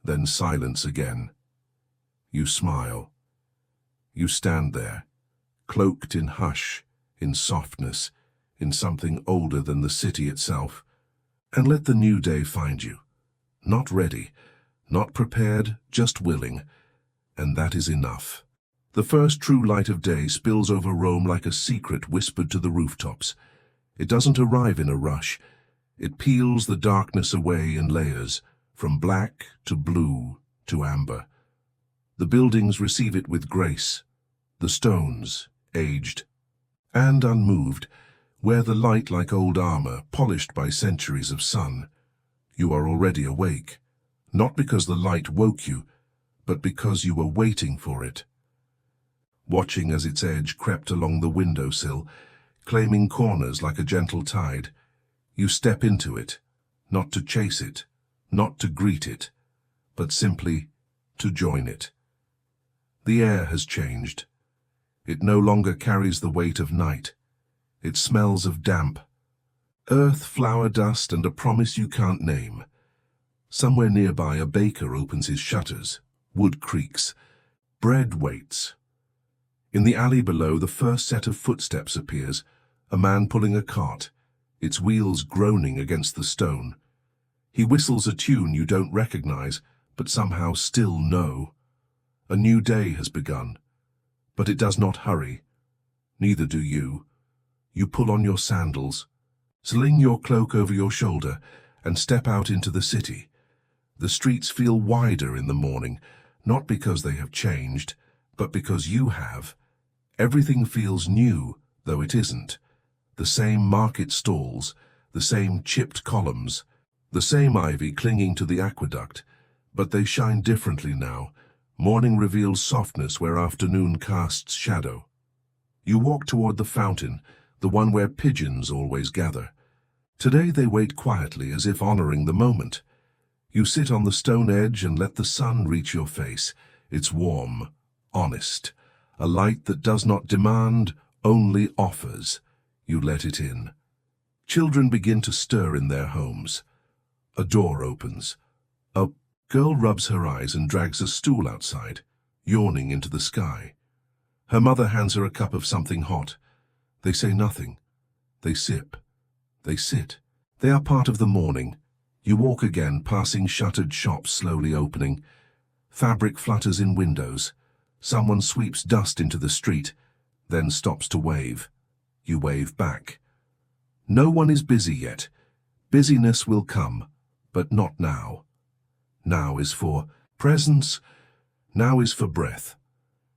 Then silence again. You smile. You stand there, cloaked in hush, in softness, in something older than the city itself, and let the new day find you. Not ready, not prepared, just willing, and that is enough. The first true light of day spills over Rome like a secret whispered to the rooftops. It doesn't arrive in a rush. It peels the darkness away in layers, from black to blue to amber. The buildings receive it with grace. The stones, aged and unmoved, wear the light like old armor, polished by centuries of sun. You are already awake, not because the light woke you, but because you were waiting for it. Watching as its edge crept along the windowsill, claiming corners like a gentle tide, you step into it, not to chase it, not to greet it, but simply to join it. The air has changed. It no longer carries the weight of night. It smells of damp, earth, flower dust, and a promise you can't name. Somewhere nearby, a baker opens his shutters. Wood creaks. Bread waits. In the alley below, the first set of footsteps appears, a man pulling a cart, its wheels groaning against the stone. He whistles a tune you don't recognize, but somehow still know. A new day has begun, but it does not hurry. Neither do you. You pull on your sandals, sling your cloak over your shoulder, and step out into the city. The streets feel wider in the morning, not because they have changed, but because you have. Everything feels new, though it isn't. The same market stalls, the same chipped columns, the same ivy clinging to the aqueduct, but they shine differently now. Morning reveals softness where afternoon casts shadow. You walk toward the fountain, the one where pigeons always gather. Today they wait quietly, as if honoring the moment. You sit on the stone edge and let the sun reach your face. It's warm, honest, a light that does not demand, only offers. You let it in. Children begin to stir in their homes. A door opens. A girl rubs her eyes and drags a stool outside, yawning into the sky. Her mother hands her a cup of something hot. They say nothing. They sip. They sit. They are part of the morning. You walk again, passing shuttered shops slowly opening. Fabric flutters in windows. Someone sweeps dust into the street, then stops to wave. You wave back. No one is busy yet. Busyness will come, but not now. Now is for presence. Now is for breath.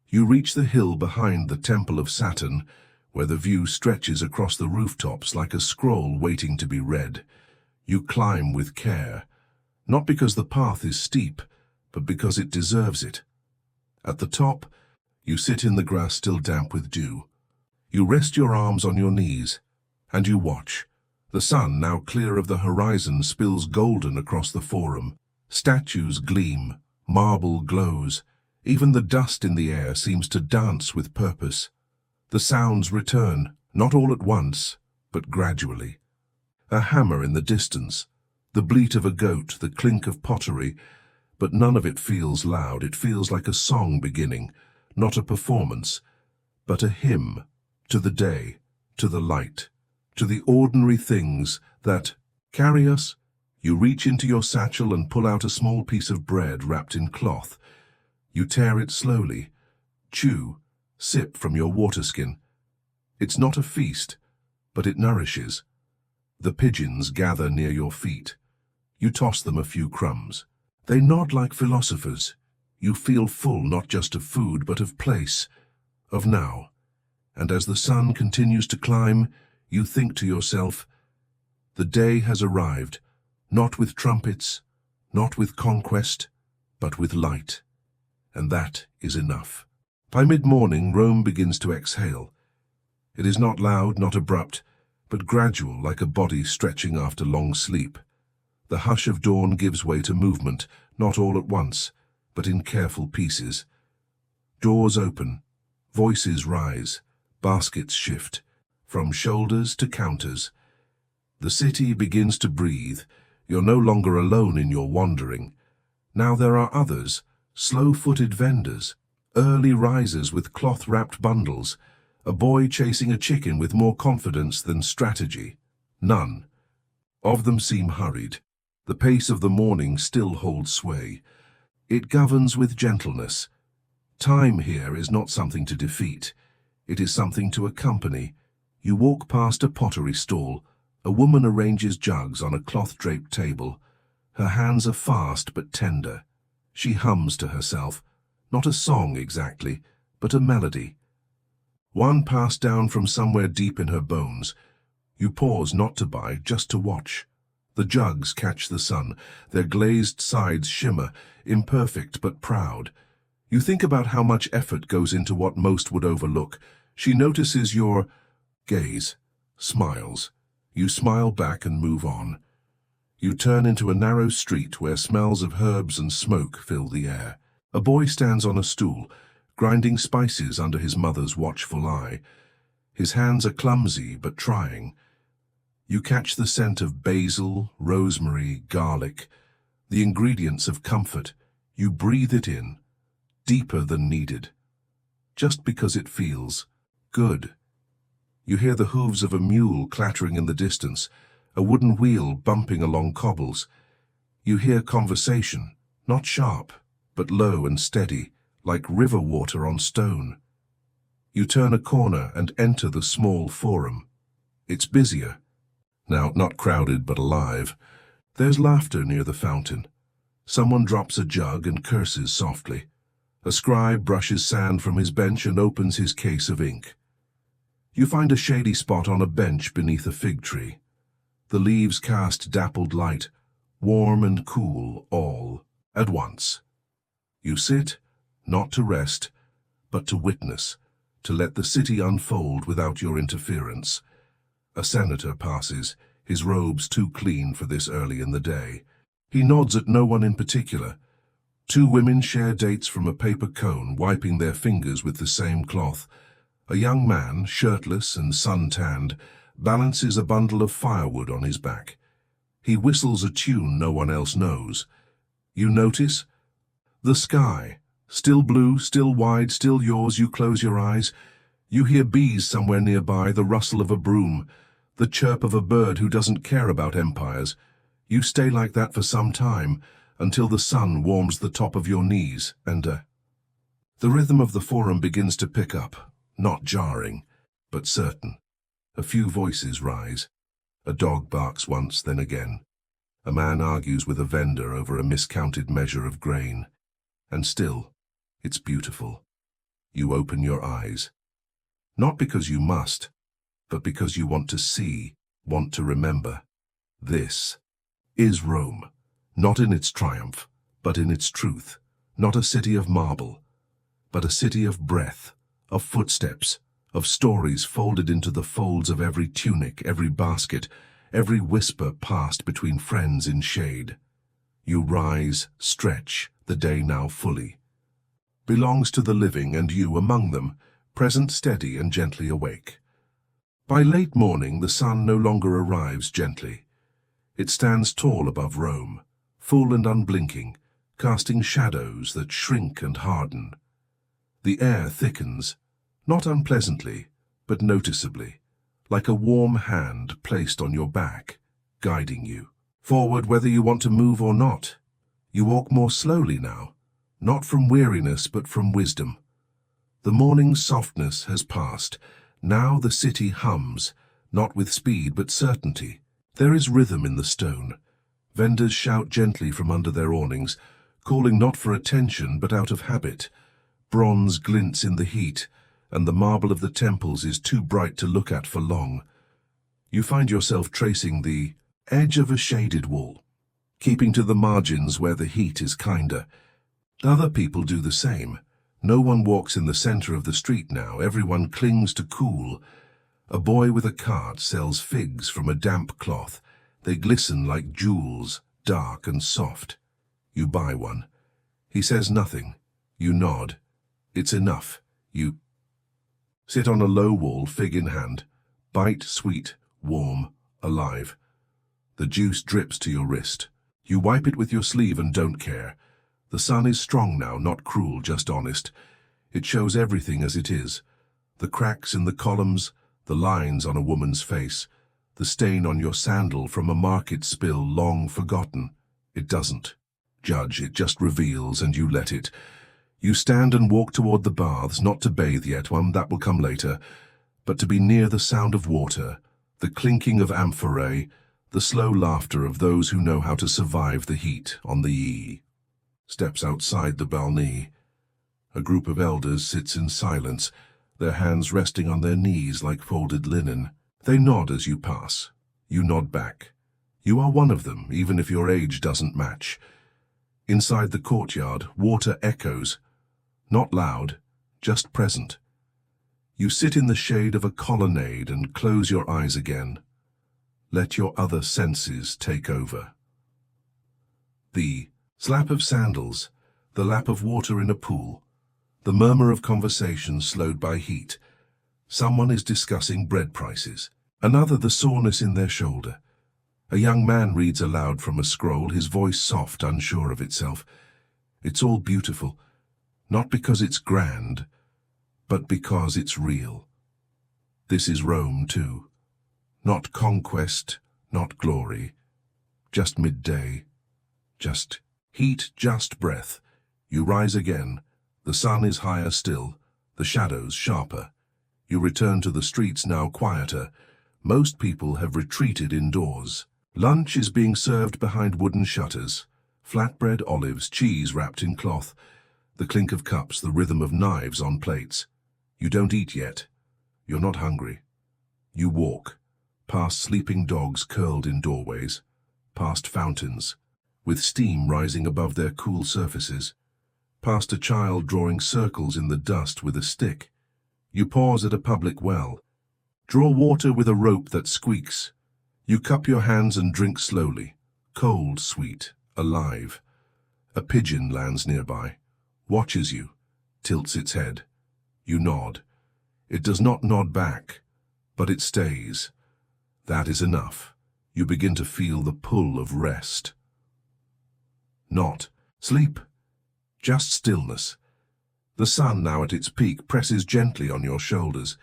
You reach the hill behind the Temple of Saturn, where the view stretches across the rooftops like a scroll waiting to be read. You climb with care, not because the path is steep, but because it deserves it. At the top, you sit in the grass still damp with dew. You rest your arms on your knees, and you watch. The sun, now clear of the horizon, spills golden across the forum. Statues gleam, marble glows. Even the dust in the air seems to dance with purpose. The sounds return, not all at once, but gradually. A hammer in the distance, the bleat of a goat, the clink of pottery, but none of it feels loud. It feels like a song beginning, not a performance, but a hymn to the day, to the light, to the ordinary things that carry us. You reach into your satchel and pull out a small piece of bread wrapped in cloth. You tear it slowly, chew, sip from your water skin. It's not a feast, but it nourishes. The pigeons gather near your feet. You toss them a few crumbs. They nod like philosophers. You feel full not just of food, but of place, of now. And as the sun continues to climb, you think to yourself, the day has arrived, not with trumpets, not with conquest, but with light. And that is enough. By mid-morning, Rome begins to exhale. It is not loud, not abrupt, but gradual, like a body stretching after long sleep. The hush of dawn gives way to movement, not all at once, but in careful pieces. Doors open, voices rise, baskets shift, from shoulders to counters. The city begins to breathe. You're no longer alone in your wandering. Now there are others, slow-footed vendors, early risers with cloth-wrapped bundles, a boy chasing a chicken with more confidence than strategy. None of them seem hurried. The pace of the morning still holds sway. It governs with gentleness. Time here is not something to defeat. It is something to accompany. You walk past a pottery stall. A woman arranges jugs on a cloth-draped table. Her hands are fast but tender. She hums to herself, not a song exactly, but a melody. One passed down from somewhere deep in her bones. You pause not to buy, just to watch. The jugs catch the sun, their glazed sides shimmer, imperfect but proud. You think about how much effort goes into what most would overlook. She notices your gaze, smiles. You smile back and move on. You turn into a narrow street where smells of herbs and smoke fill the air. A boy stands on a stool, grinding spices under his mother's watchful eye. His hands are clumsy but trying. You catch the scent of basil, rosemary, garlic, the ingredients of comfort. You breathe it in, deeper than needed, just because it feels good. You hear the hooves of a mule clattering in the distance, a wooden wheel bumping along cobbles. You hear conversation, not sharp, but low and steady, like river water on stone. You turn a corner and enter the small forum. It's busier. Now, not crowded but alive. There's laughter near the fountain. Someone drops a jug and curses softly. A scribe brushes sand from his bench and opens his case of ink. You find a shady spot on a bench beneath a fig tree. The leaves cast dappled light, warm and cool all at once. You sit, not to rest, but to witness, to let the city unfold without your interference. A senator passes, his robes too clean for this early in the day. He nods at no one in particular. Two women share dates from a paper cone, wiping their fingers with the same cloth. A young man, shirtless and sun-tanned, balances a bundle of firewood on his back. He whistles a tune no one else knows. You notice? The sky, still blue, still wide, still yours. You close your eyes. You hear bees somewhere nearby, the rustle of a broom, the chirp of a bird who doesn't care about empires. You stay like that for some time, until the sun warms the top of your knees, and the rhythm of the forum begins to pick up, not jarring, but certain. A few voices rise. A dog barks once, then again. A man argues with a vendor over a miscounted measure of grain. And still, it's beautiful. You open your eyes. Not because you must, but because you want to see, want to remember. This is Rome, not in its triumph, but in its truth. Not a city of marble, but a city of breath, of footsteps, of stories folded into the folds of every tunic, every basket, every whisper passed between friends in shade. You rise, stretch, the day now fully belongs to the living, and you among them, present, steady and gently awake. By late morning the sun no longer arrives gently. It stands tall above Rome, full and unblinking, casting shadows that shrink and harden. The air thickens, not unpleasantly, but noticeably, like a warm hand placed on your back, guiding you forward whether you want to move or not. You walk more slowly now, not from weariness but from wisdom. The morning's softness has passed. Now the city hums, not with speed but certainty. There is rhythm in the stone. Vendors shout gently from under their awnings, calling not for attention but out of habit. Bronze glints in the heat, and the marble of the temples is too bright to look at for long. You find yourself tracing the edge of a shaded wall, keeping to the margins where the heat is kinder. Other people do the same. No one walks in the center of the street now. Everyone clings to cool. A boy with a cart sells figs from a damp cloth. They glisten like jewels, dark and soft. You buy one. He says nothing. You nod. It's enough. You sit on a low wall, fig in hand. Bite, sweet, warm, alive. The juice drips to your wrist. You wipe it with your sleeve and don't care. The sun is strong now, not cruel, just honest. It shows everything as it is. The cracks in the columns, the lines on a woman's face, the stain on your sandal from a market spill long forgotten. It doesn't judge, it just reveals, and you let it. You stand and walk toward the baths, not to bathe yet, that will come later, but to be near the sound of water, the clinking of amphorae, the slow laughter of those who know how to survive the heat on the E. Steps outside the balcony. A group of elders sits in silence, their hands resting on their knees like folded linen. They nod as you pass. You nod back. You are one of them, even if your age doesn't match. Inside the courtyard, water echoes, not loud, just present. You sit in the shade of a colonnade and close your eyes again. Let your other senses take over. The slap of sandals, the lap of water in a pool, the murmur of conversation slowed by heat. Someone is discussing bread prices, another the soreness in their shoulder. A young man reads aloud from a scroll, his voice soft, unsure of itself. It's all beautiful, not because it's grand, but because it's real. This is Rome too. Not conquest, not glory, just midday, just heat, just breath. You rise again. The sun is higher still, the shadows sharper. You return to the streets, now quieter. Most people have retreated indoors. Lunch is being served behind wooden shutters. Flatbread, olives, cheese wrapped in cloth. The clink of cups, the rhythm of knives on plates. You don't eat yet. You're not hungry. You walk, past sleeping dogs curled in doorways, past fountains, with steam rising above their cool surfaces, past a child drawing circles in the dust with a stick. You pause at a public well. Draw water with a rope that squeaks. You cup your hands and drink slowly, cold, sweet, alive. A pigeon lands nearby, watches you, tilts its head. You nod. It does not nod back, but it stays. That is enough. You begin to feel the pull of rest. Not sleep, just stillness. The sun, now at its peak, presses gently on your shoulders.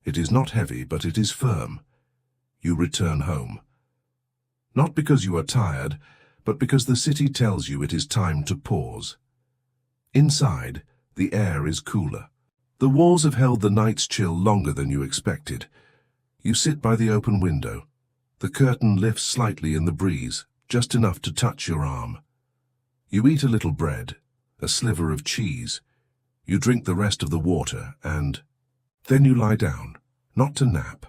It is not heavy, but it is firm. You return home. Not because you are tired, but because the city tells you it is time to pause. Inside, the air is cooler. The walls have held the night's chill longer than you expected. You sit by the open window. The curtain lifts slightly in the breeze, just enough to touch your arm. You eat a little bread, a sliver of cheese. You drink the rest of the water, and then you lie down, not to nap,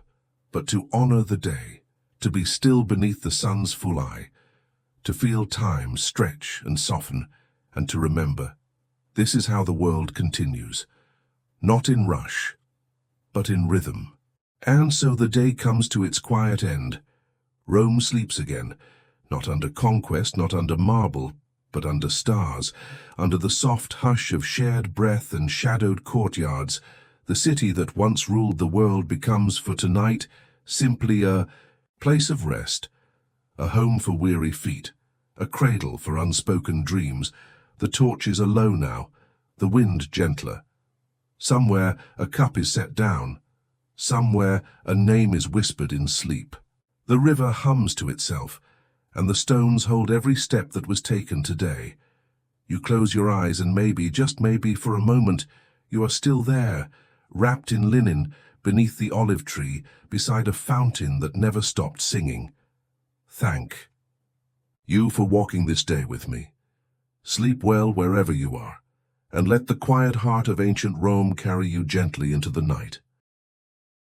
but to honor the day, to be still beneath the sun's full eye, to feel time stretch and soften, and to remember, this is how the world continues, not in rush, but in rhythm. And so the day comes to its quiet end. Rome sleeps again, not under conquest, not under marble, but under stars, under the soft hush of shared breath and shadowed courtyards. The city that once ruled the world becomes, for tonight, simply a place of rest, a home for weary feet, a cradle for unspoken dreams. The torches are low now, the wind gentler. Somewhere a cup is set down, somewhere a name is whispered in sleep. The river hums to itself, and the stones hold every step that was taken today. You close your eyes and maybe, just maybe, for a moment, you are still there, wrapped in linen, beneath the olive tree, beside a fountain that never stopped singing. Thank you for walking this day with me. Sleep well wherever you are, and let the quiet heart of ancient Rome carry you gently into the night.